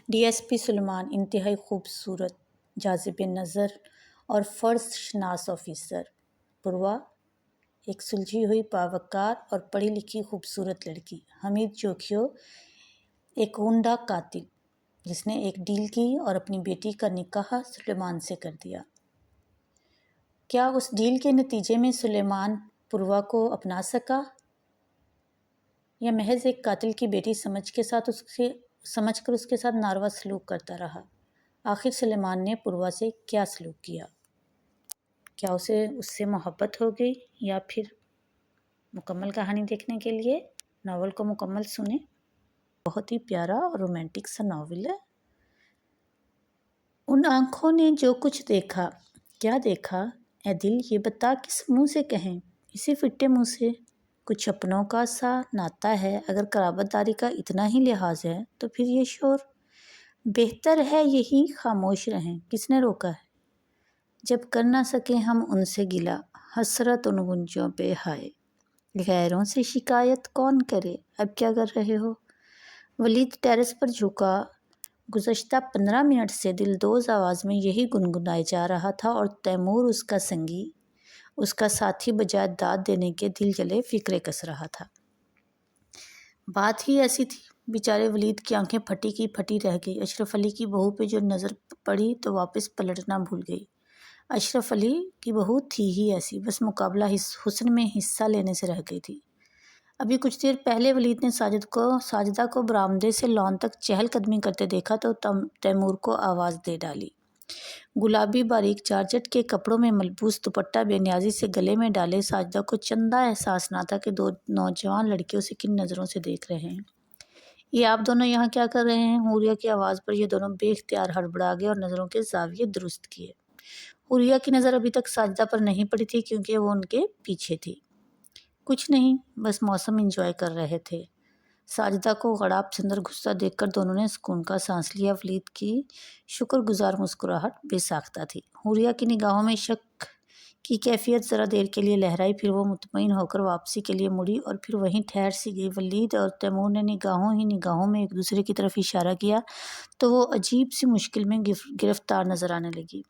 D S P سلیمان انتہائی خوبصورت، جاذب نظر اور فرض شناس آفیسر۔ پوروا ایک سلجھی ہوئی، باوقار اور پڑھی لکھی خوبصورت لڑکی۔ حمید جوکھیو ایک غنڈہ قاتل جس نے ایک ڈیل کی اور اپنی بیٹی کا نکاح سلیمان سے کر دیا۔ کیا اس ڈیل کے نتیجے میں سلیمان پوروا کو اپنا سکا یا محض ایک قاتل کی بیٹی سمجھ کر اس کے ساتھ ناروا سلوک کرتا رہا؟ آخر سلیمان نے پوروا سے کیا سلوک کیا؟ کیا اسے اس سے محبت ہو گئی؟ یا پھر مکمل کہانی دیکھنے کے لیے ناول کو مکمل سنیں۔ بہت ہی پیارا اور رومانٹک سا ناول ہے۔ ان آنکھوں نے جو کچھ دیکھا، کیا دیکھا اے دل یہ بتا کس منہ سے کہیں، اسی فٹے منہ سے۔ کچھ اپنوں کا سا ناتا ہے، اگر قرابت داری کا اتنا ہی لحاظ ہے تو پھر یہ شور، بہتر ہے یہی خاموش رہیں، کس نے روکا ہے؟ جب کر نہ سکیں ہم ان سے گلہ، حسرت ان غنچوں پہ ہائے، غیروں سے شکایت کون کرے، اب کیا کر رہے ہو؟ ولید ٹیرس پر جھکا، گزشتہ 15 منٹ سے دلدوز آواز میں یہی گنگنائے جا رہا تھا اور تیمور اس کا سنگی، اس کا ساتھی بجائے داد دینے کے دل جلے فکرے کس رہا تھا۔ بات ہی ایسی تھی، بیچارے ولید کی آنکھیں پھٹی کی پھٹی رہ گئی۔ اشرف علی کی بہو پہ جو نظر پڑی تو واپس پلٹنا بھول گئی۔ اشرف علی کی بہو تھی ہی ایسی، بس مقابلہ حسن میں حصہ لینے سے رہ گئی تھی۔ ابھی کچھ دیر پہلے ولید نے ساجدہ کو برآمدے سے لان تک چہل قدمی کرتے دیکھا تو تیمور کو آواز دے ڈالی۔ گلابی باریک جارجٹ کے کپڑوں میں ملبوس دوپٹہ بے نیازی سے گلے میں ڈالے ساجدہ کو چندہ احساس نہ تھا کہ دو نوجوان لڑکے اسے کن نظروں سے دیکھ رہے ہیں۔ یہ آپ دونوں یہاں کیا کر رہے ہیں؟ حوریہ کی آواز پر یہ دونوں بے اختیار ہڑبڑا گئے اور نظروں کے زاویے درست کیے۔ حوریہ کی نظر ابھی تک ساجدہ پر نہیں پڑی تھی کیونکہ وہ ان کے پیچھے تھی۔ کچھ نہیں، بس موسم انجوائے کر رہے تھے۔ ساجدہ کو غڑاب سے اندر گھستا دیکھ کر دونوں نے سکون کا سانس لیا۔ ولید کی شکر گزار مسکراہٹ بے ساختہ تھی۔ حوریہ کی نگاہوں میں شک کی کیفیت ذرا دیر کے لیے لہرائی، پھر وہ مطمئن ہو کر واپسی کے لیے مڑی اور پھر وہیں ٹھہر سی گئی۔ ولید اور تیمور نے نگاہوں میں ایک دوسرے کی طرف اشارہ کیا تو وہ عجیب سی مشکل میں گرفتار نظر آنے لگی۔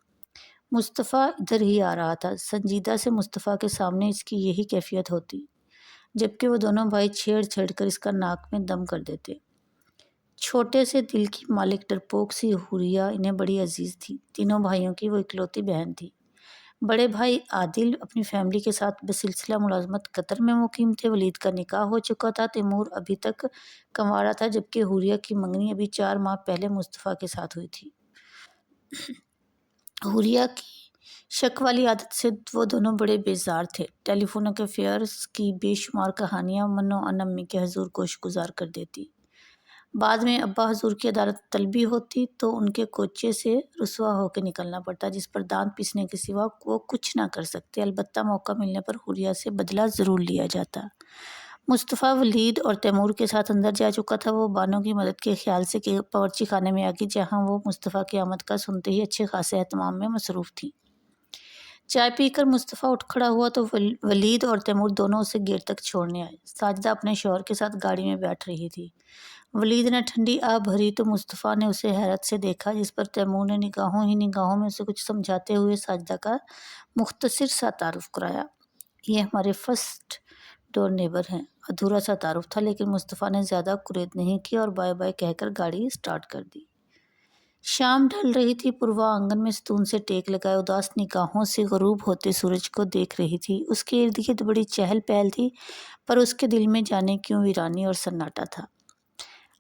مصطفیٰ ادھر ہی آ رہا تھا۔ سنجیدہ سے مصطفیٰ کے سامنے اس کی یہی کیفیت ہوتی، جبکہ وہ دونوں بھائی چھیڑ کر اس کا ناک میں دم کر دیتے۔ چھوٹے سے دل کی مالک ڈرپوک سی حوریہ انہیں بڑی عزیز تھی۔ تینوں بھائیوں کی وہ اکلوتی بہن تھی۔ بڑے بھائی عادل اپنی فیملی کے ساتھ بسلسلہ ملازمت قطر میں مقیم تھے۔ ولید کا نکاح ہو چکا تھا۔ تیمور ابھی تک کنوارا تھا، جبکہ حوریہ کی منگنی ابھی 4 ماہ پہلے مصطفیٰ کے ساتھ ہوئی تھی۔ حوریہ کی شک والی عادت سے وہ دونوں بڑے بیزار تھے۔ ٹیلی فونک افیئرز کی بے شمار کہانیاں من و عن امی کے حضور گوش گزار کر دیتی۔ بعد میں ابا حضور کی عدالت طلبی ہوتی تو ان کے کوچے سے رسوا ہو کے نکلنا پڑتا، جس پر دانت پیسنے کے سوا وہ کچھ نہ کر سکتے۔ البتہ موقع ملنے پر حوریہ سے بدلہ ضرور لیا جاتا۔ مصطفیٰ ولید اور تیمور کے ساتھ اندر جا چکا تھا۔ وہ بانو کی مدد کے خیال سے باورچی خانے میں آ گئی، جہاں وہ مصطفیٰ کی آمد کا سنتے ہی اچھے خاصے اہتمام میں مصروف تھی۔ چائے پی کر مصطفیٰ اٹھ کھڑا ہوا تو ولید اور تیمور دونوں اسے گیٹ تک چھوڑنے آئے۔ ساجدہ اپنے شوہر کے ساتھ گاڑی میں بیٹھ رہی تھی۔ ولید نے ٹھنڈی آہ بھری تو مصطفیٰ نے اسے حیرت سے دیکھا، جس پر تیمور نے نگاہوں میں اسے کچھ سمجھاتے ہوئے ساجدہ کا مختصر سا تعارف کرایا۔ یہ ہمارے فرسٹ ڈور نیبر ہیں۔ ادھورا سا تعارف تھا، لیکن مصطفیٰ نے زیادہ کرید نہیں کی اور بائے بائے کہہ کر گاڑی سٹارٹ کر دی۔ شام ڈھل رہی تھی۔ پوروا آنگن میں ستون سے ٹیک لگائے اداس نگاہوں سے غروب ہوتے سورج کو دیکھ رہی تھی۔ اس کے ارد گرد بڑی چہل پہل تھی، پر اس کے دل میں جانے کیوں ویرانی اور سناٹا تھا۔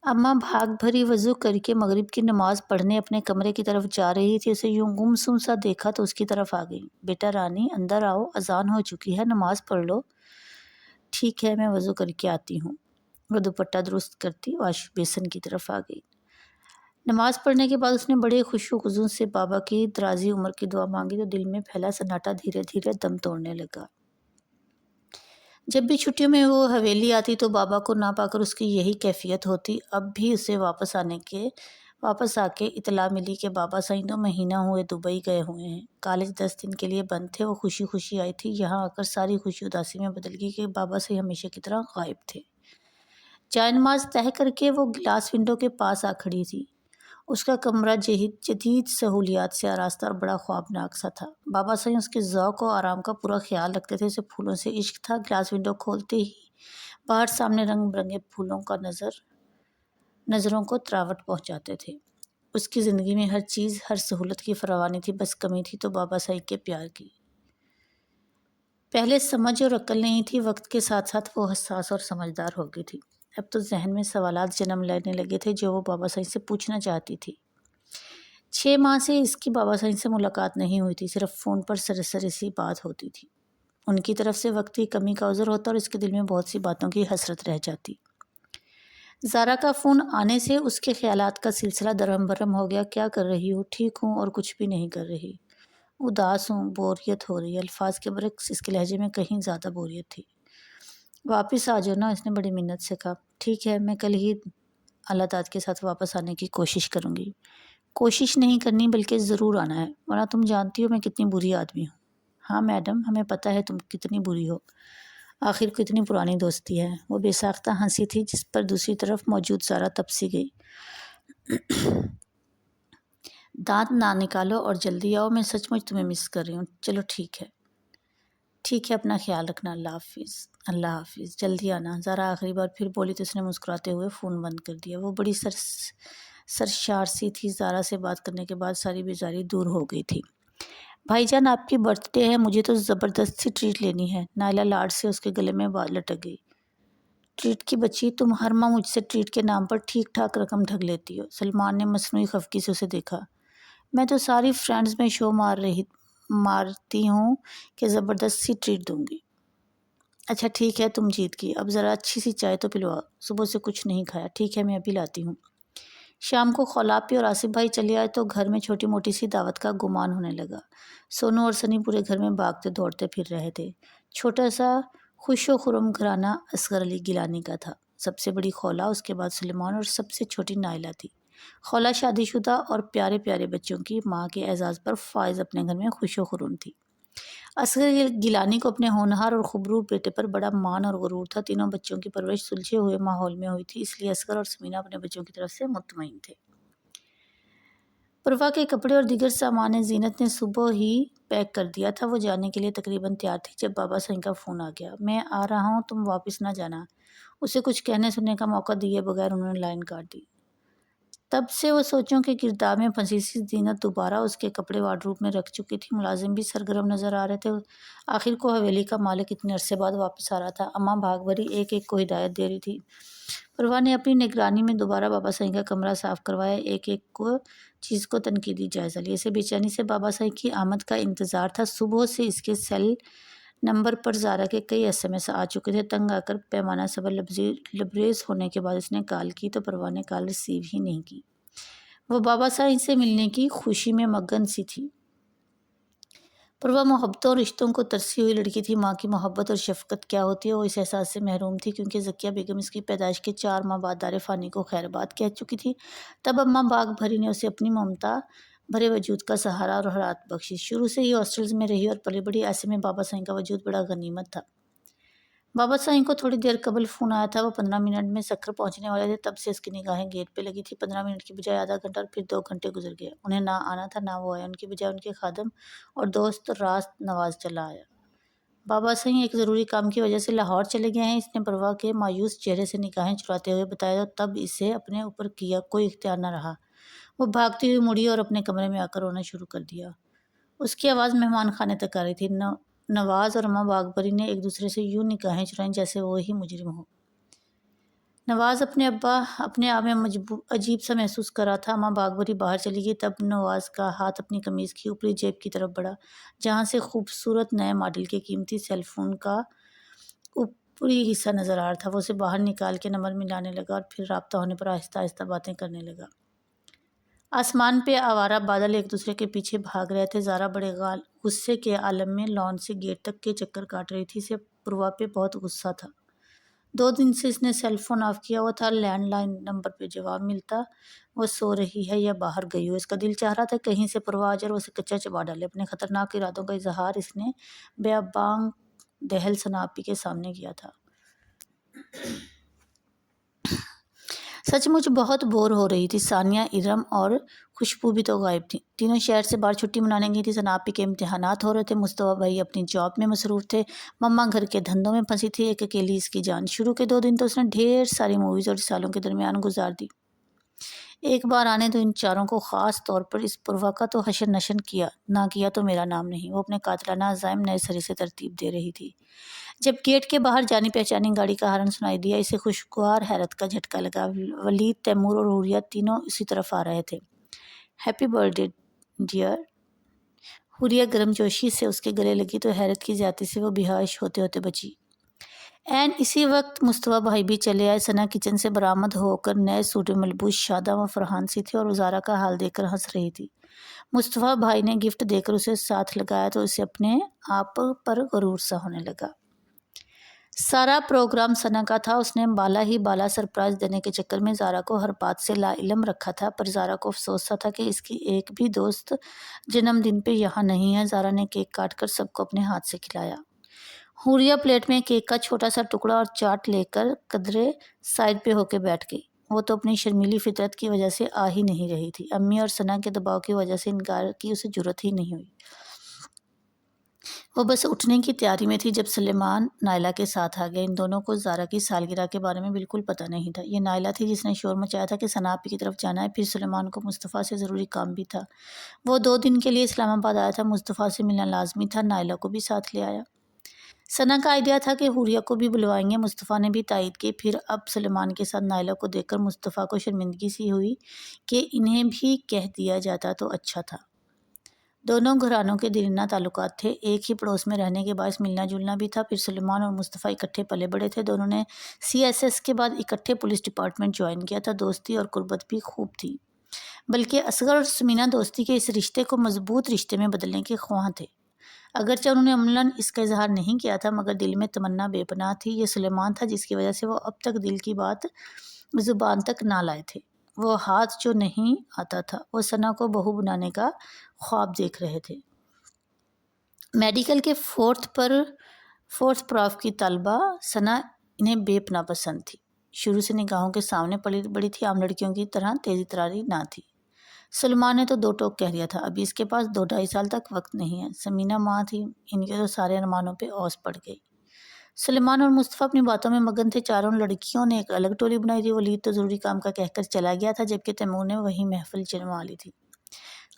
اماں بھاگ بھری وضو کر کے مغرب کی نماز پڑھنے اپنے کمرے کی طرف جا رہی تھی۔ اسے یوں گمسم سا دیکھا تو اس کی طرف آ گئی۔ بیٹا رانی اندر آؤ، اذان ہو چکی ہے، نماز پڑھ لو۔ ٹھیک ہے، میں وضو کر کے آتی ہوں۔ وہ دوپٹہ درست کرتی واش بیسن کی طرف آ گئی۔ نماز پڑھنے کے بعد اس نے بڑے خشوع و خضوع سے بابا کی درازی عمر کی دعا مانگی تو دل میں پھیلا سناٹا دھیرے دھیرے دم توڑنے لگا۔ جب بھی چھٹیوں میں وہ حویلی آتی تو بابا کو نہ پا کر اس کی یہی کیفیت ہوتی۔ اب بھی اسے واپس آ کے اطلاع ملی کہ بابا سائیں 2 مہینہ ہوئے دبئی گئے ہوئے ہیں۔ کالج 10 دن کے لیے بند تھے۔ وہ خوشی خوشی آئی تھی، یہاں آ کر ساری خوشی اداسی میں بدل گئی کہ بابا سائیں ہمیشہ کی طرح غائب تھے۔ جائے نماز تہہ کر کے وہ گلاس ونڈو کے پاس آ کھڑی تھی۔ اس کا کمرہ جدید سہولیات سے آراستہ اور بڑا خوابناک سا تھا۔ بابا سائیں اس کے ذوق و آرام کا پورا خیال رکھتے تھے۔ اسے پھولوں سے عشق تھا۔ گلاس ونڈو کھولتے ہی باہر سامنے رنگ برنگے پھولوں کا نظروں کو تراوٹ پہنچاتے تھے۔ اس کی زندگی میں ہر چیز، ہر سہولت کی فراوانی تھی، بس کمی تھی تو بابا سائیں کے پیار کی۔ پہلے سمجھ اور عقل نہیں تھی، وقت کے ساتھ ساتھ وہ حساس اور سمجھدار ہو گئی تھی۔ اب تو ذہن میں سوالات جنم لینے لگے تھے جو وہ بابا سائیں سے پوچھنا چاہتی تھی۔ 6 ماہ سے اس کی بابا سائیں سے ملاقات نہیں ہوئی تھی، صرف فون پر سرسری سی بات ہوتی تھی۔ ان کی طرف سے وقت کی کمی کا عذر ہوتا اور اس کے دل میں بہت سی باتوں کی حسرت رہ جاتی۔ زارا کا فون آنے سے اس کے خیالات کا سلسلہ درہم برہم ہو گیا۔ کیا کر رہی ہوں؟ ٹھیک ہوں اور کچھ بھی نہیں کر رہی۔ اداس ہوں، بوریت ہو رہی۔ الفاظ کے برعکس اس کے لہجے میں کہیں زیادہ بوریت تھی۔ واپس آ جاؤ نا، اس نے بڑی منت سے کہا۔ ٹھیک ہے، میں کل ہی اللہ داد کے ساتھ واپس آنے کی کوشش کروں گی۔ کوشش نہیں کرنی بلکہ ضرور آنا ہے، ورنہ تم جانتی ہو میں کتنی بری آدمی ہوں۔ ہاں میڈم، ہمیں پتہ ہے تم کتنی بری ہو، آخر کتنی پرانی دوستی ہے۔ وہ بے ساختہ ہنسی تھی جس پر دوسری طرف موجود زارا تپسی گئی۔ دانت نہ نکالو اور جلدی آؤ، میں سچ مچ تمہیں مس کر رہی ہوں۔ چلو ٹھیک ہے، اپنا خیال رکھنا، اللہ حافظ۔ اللہ حافظ، جلدی آنا۔ زارا آخری بار پھر بولی تو اس نے مسکراتے ہوئے فون بند کر دیا۔ وہ بڑی سرشار سی تھی۔ زارا سے بات کرنے کے بعد ساری بیزاری دور ہو گئی تھی۔ بھائی جان، آپ کی برتھ ڈے ہے، مجھے تو زبردست سی ٹریٹ لینی ہے۔ نائلہ لاڈ سے اس کے گلے میں لٹک گئی۔ ٹریٹ کی بچی، تم ہر ماہ مجھ سے ٹریٹ کے نام پر ٹھیک ٹھاک رقم ٹھگ لیتی ہو۔ سلمان نے مصنوعی خفگی سے اسے دیکھا۔ میں تو ساری فرینڈز میں شو مارتی ہوں کہ زبردست سی ٹریٹ دوں گی۔ اچھا ٹھیک ہے، تم جیت گئی۔ اب ذرا اچھی سی چائے تو پلواؤ، صبح سے کچھ نہیں کھایا۔ ٹھیک ہے، میں ابھی لاتی ہوں۔ شام کو خولاپی اور آصف بھائی چلے آئے تو گھر میں چھوٹی موٹی سی دعوت کا گمان ہونے لگا۔ سونو اور سنی پورے گھر میں بھاگتے دوڑتے پھر رہے تھے۔ چھوٹا سا خوش و خرم گھرانہ اصغر علی گیلانی کا تھا۔ سب سے بڑی خولا، اس کے بعد سلیمان اور سب سے چھوٹی نائلہ تھی۔ خولا شادی شدہ اور پیارے پیارے بچوں کی ماں کے اعزاز پر فائز اپنے گھر میں خوش و خرم تھی۔ اصغر گیلانی کو اپنے ہونہار اور خوبرو بیٹے پر بڑا مان اور غرور تھا۔ تینوں بچوں کی پرورش سلجھے ہوئے ماحول میں ہوئی تھی، اس لیے اصغر اور سمینہ اپنے بچوں کی طرف سے مطمئن تھے۔ پروا کے کپڑے اور دیگر سامان زینت نے صبح ہی پیک کر دیا تھا۔ وہ جانے کے لیے تقریباً تیار تھی جب بابا سائیں کا فون آ گیا۔ میں آ رہا ہوں، تم واپس نہ جانا۔ اسے کچھ کہنے سننے کا موقع دیے بغیر انہوں نے لائن کاٹ دی۔ تب سے وہ سوچوں کے گرداب میں پھنسی سی زینت دوبارہ اس کے کپڑے وارڈروب میں رکھ چکی تھی۔ ملازم بھی سرگرم نظر آ رہے تھے۔ آخر کو حویلی کا مالک اتنے عرصے بعد واپس آ رہا تھا۔ اماں بھاگ بھری ایک ایک کو ہدایت دے رہی تھی۔ پروا نے اپنی نگرانی میں دوبارہ بابا سائیں کا کمرہ صاف کروایا، ایک ایک چیز کو تنقیدی جائزہ لیا۔ اسے بے چینی سے بابا سائیں کی آمد کا انتظار تھا۔ صبح سے اس کے سیل نمبر پر زارا کے کئی SMS آ چکے تھے۔ تنگ آ کر پیمانہ صبر لبریز ہونے کے بعد اس نے کال کی تو پروا نے کال ریسیو ہی نہیں کی۔ وہ بابا سائیں سے ملنے کی خوشی میں مگن سی تھی۔ پروا محبتوں اور رشتوں کو ترسی ہوئی لڑکی تھی۔ ماں کی محبت اور شفقت کیا ہوتی ہے، وہ اس احساس سے محروم تھی، کیونکہ ذکیہ بیگم اس کی پیدائش کے 4 ماہ بعد دار فانی کو خیر باد کہہ چکی تھی۔ تب اماں باغ بھری نے اسے اپنی ممتا بھرے وجود کا سہارا اور حیات بخشی۔ شروع سے ہی ہاسٹلز میں رہی اور پلی بڑی، ایسے میں بابا سائیں کا وجود بڑا غنیمت تھا۔ بابا سائیں کو تھوڑی دیر قبل فون آیا تھا۔ وہ 15 منٹ میں سکھر پہنچنے والے تھے، تب سے اس کی نگاہیں گیٹ پہ لگی تھی۔ 15 منٹ کی بجائے آدھا گھنٹہ اور پھر 2 گھنٹے گزر گئے۔ انہیں نہ آنا تھا، نہ وہ آئے۔ ان کی بجائے ان کے خادم اور دوست راست نواز چلا آیا۔ بابا سائیں ایک ضروری کام کی وجہ سے لاہور چلے گئے ہیں، اس نے پروا کے مایوس چہرے سے نگاہیں چراتے ہوئے بتایا، تب اسے اپنے اوپر کیا کوئی اختیار نہ رہا۔ وہ بھاگتی ہوئی مڑی اور اپنے کمرے میں آ کر رونا شروع کر دیا۔ اس کی آواز مہمان خانے تک آ رہی تھی۔ نواز اور اماں باغ بری نے ایک دوسرے سے یوں نگاہیں چرائیں جیسے وہی مجرم ہو۔ نواز اپنے آپ میں عجیب سا محسوس کر رہا تھا۔ اماں باغ بری باہر چلی گئی تب نواز کا ہاتھ اپنی قمیض کی اوپری جیب کی طرف بڑھا، جہاں سے خوبصورت نئے ماڈل کے قیمتی سیل فون کا اوپری حصہ نظر آ رہا تھا۔ وہ اسے باہر نکال کے نمبر ملانے لگا اور پھر رابطہ ہونے پر آہستہ آہستہ باتیں کرنے لگا۔ آسمان پہ آوارہ بادل ایک دوسرے کے پیچھے بھاگ رہے تھے۔ زارا بڑے غصے کے عالم میں لان سے گیٹ تک کے چکر کاٹ رہی تھی۔ اسے پروا پہ بہت غصہ تھا۔ 2 دن سے اس نے سیل فون آف کیا ہوا تھا، لینڈ لائن نمبر پہ جواب ملتا وہ سو رہی ہے یا باہر گئی ہو۔ اس کا دل چاہ رہا تھا کہیں سے پروا آ جائے اور اسے کچا چبا ڈالے۔ اپنے خطرناک ارادوں کا اظہار اس نے بیاباں دہل ثنا آپی کے سامنے کیا تھا۔ سچ مچ بہت بور ہو رہی تھی۔ ثانیہ، ارم اور خوشبو بھی تو غائب تھیں۔ تینوں شہر سے باہر چھٹی منانے گئی تھی۔ ثناپی کے امتحانات ہو رہے تھے، مصطفیٰ بھائی اپنی جاب میں مصروف تھے، مما گھر کے دھندوں میں پھنسی تھی، ایک اکیلی اس کی جان۔ شروع کے 2 دن تو اس نے ڈھیر ساری موویز اور رسالوں کے درمیان گزار دی۔ ایک بار آنے تو ان چاروں کو خاص طور پر اس پروا کا تو حشر نشر کیا نہ کیا تو میرا نام نہیں۔ وہ اپنے قاتلانہ عزائم نئے سرے سے ترتیب دے رہی تھی۔ جب گیٹ کے باہر جانی پہچانی گاڑی کا ہارن سنائی دیا، اسے خوشگوار حیرت کا جھٹکا لگا۔ ولید، تیمور اور حوریہ تینوں اسی طرف آ رہے تھے۔ Happy birthday dear. Hooria گرم جوشی سے اس کے گلے لگی تو حیرت کی زیادتی سے وہ بیہوش ہوتے ہوتے بچی۔ عین اسی وقت مصطفیٰ بھائی بھی چلے آئے۔ ثنا کچن سے برآمد ہو کر نئے سوٹ میں ملبوس شاداں و فرحان سی تھی اور زارا کا حال دیکھ کر ہنس رہی تھی۔ مصطفیٰ بھائی نے گفٹ دے کر اسے ساتھ لگایا تو اسے اپنے آپ پر غرور سا ہونے لگا۔ سارا پروگرام ثنا کا تھا۔ اس نے بالا ہی بالا سرپرائز دینے کے چکر میں زارا کو ہر بات سے لا علم رکھا تھا، پر زارا کو افسوس سا تھا کہ اس کی ایک بھی دوست جنم دن پہ یہاں نہیں ہے۔ زارا نے کیک کاٹ کر سب کو اپنے ہاتھ سے کھلایا۔ حوریہ پلیٹ میں کیک کا چھوٹا سا ٹکڑا اور چاٹ لے کر قدرے سائڈ پہ ہو کے بیٹھ گئی۔ وہ تو اپنی شرمیلی فطرت کی وجہ سے آ ہی نہیں رہی تھی۔ امی اور ثنا کے دباؤ کی وجہ سے انکار کی اسے جرأت ہی نہیں ہوئی۔ وہ بس اٹھنے کی تیاری میں تھی جب سلیمان نائلہ کے ساتھ آ گیا۔ ان دونوں کو زارا کی سالگرہ کے بارے میں بالکل پتہ نہیں تھا۔ یہ نائلہ تھی جس نے شور مچایا تھا کہ ثنا آپی کی طرف جانا ہے۔ پھر سلیمان کو مصطفیٰ سے ضروری کام بھی تھا۔ وہ 2 دن کے لیے اسلام آباد آیا تھا۔ مصطفیٰ سے ملنا لازمی تھا۔ نائلہ کو بھی ساتھ لے آیا۔ ثنا کا آئیڈیا تھا کہ حوریہ کو بھی بلوائیں گے۔ مصطفیٰ نے بھی تائید کی۔ پھر اب سلیمان کے ساتھ نائلہ کو دیکھ کر مصطفیٰ کو شرمندگی سی ہوئی کہ انہیں بھی کہہ دیا جاتا تو اچھا تھا۔ دونوں گھرانوں کے دیرینہ تعلقات تھے، ایک ہی پڑوس میں رہنے کے باعث ملنا جلنا بھی تھا۔ پھر سلیمان اور مصطفیٰ اکٹھے پلے بڑے تھے۔ دونوں نے CSS کے بعد اکٹھے پولیس ڈپارٹمنٹ جوائن کیا تھا۔ دوستی اور قربت بھی خوب تھی، بلکہ اصغر اور سمینہ دوستی کے اس رشتے کو مضبوط رشتے میں بدلنے کے خواہاں تھے۔ اگرچہ انہوں نے عملاً اس کا اظہار نہیں کیا تھا، مگر دل میں تمنا بے پناہ تھی۔ یہ سلیمان تھا جس کی وجہ سے وہ اب تک دل کی بات زبان تک نہ لائے تھے۔ وہ ہاتھ جو نہیں آتا تھا۔ وہ ثنا کو بہو بنانے کا خواب دیکھ رہے تھے۔ میڈیکل کے 4th پراف کی طالبہ ثنا انہیں بے پناہ پسند تھی۔ شروع سے نگاہوں کے سامنے پلی بڑی تھی، عام لڑکیوں کی طرح تیزی تراری نہ تھی۔ سلمان نے تو 2 ٹوک کہہ دیا تھا، ابھی اس کے پاس 2-2.5 سال تک وقت نہیں ہے۔ سمینہ ماں تھی، ان کے تو سارے ارمانوں پہ اوس پڑ گئی۔ سلیمان اور مصطفیٰ اپنی باتوں میں مگن تھے۔ چاروں لڑکیوں نے ایک الگ ٹولی بنائی تھی۔ ولید تو ضروری کام کا کہہ کر چلا گیا تھا، جبکہ تیمور نے وہی محفل جموا لی تھی۔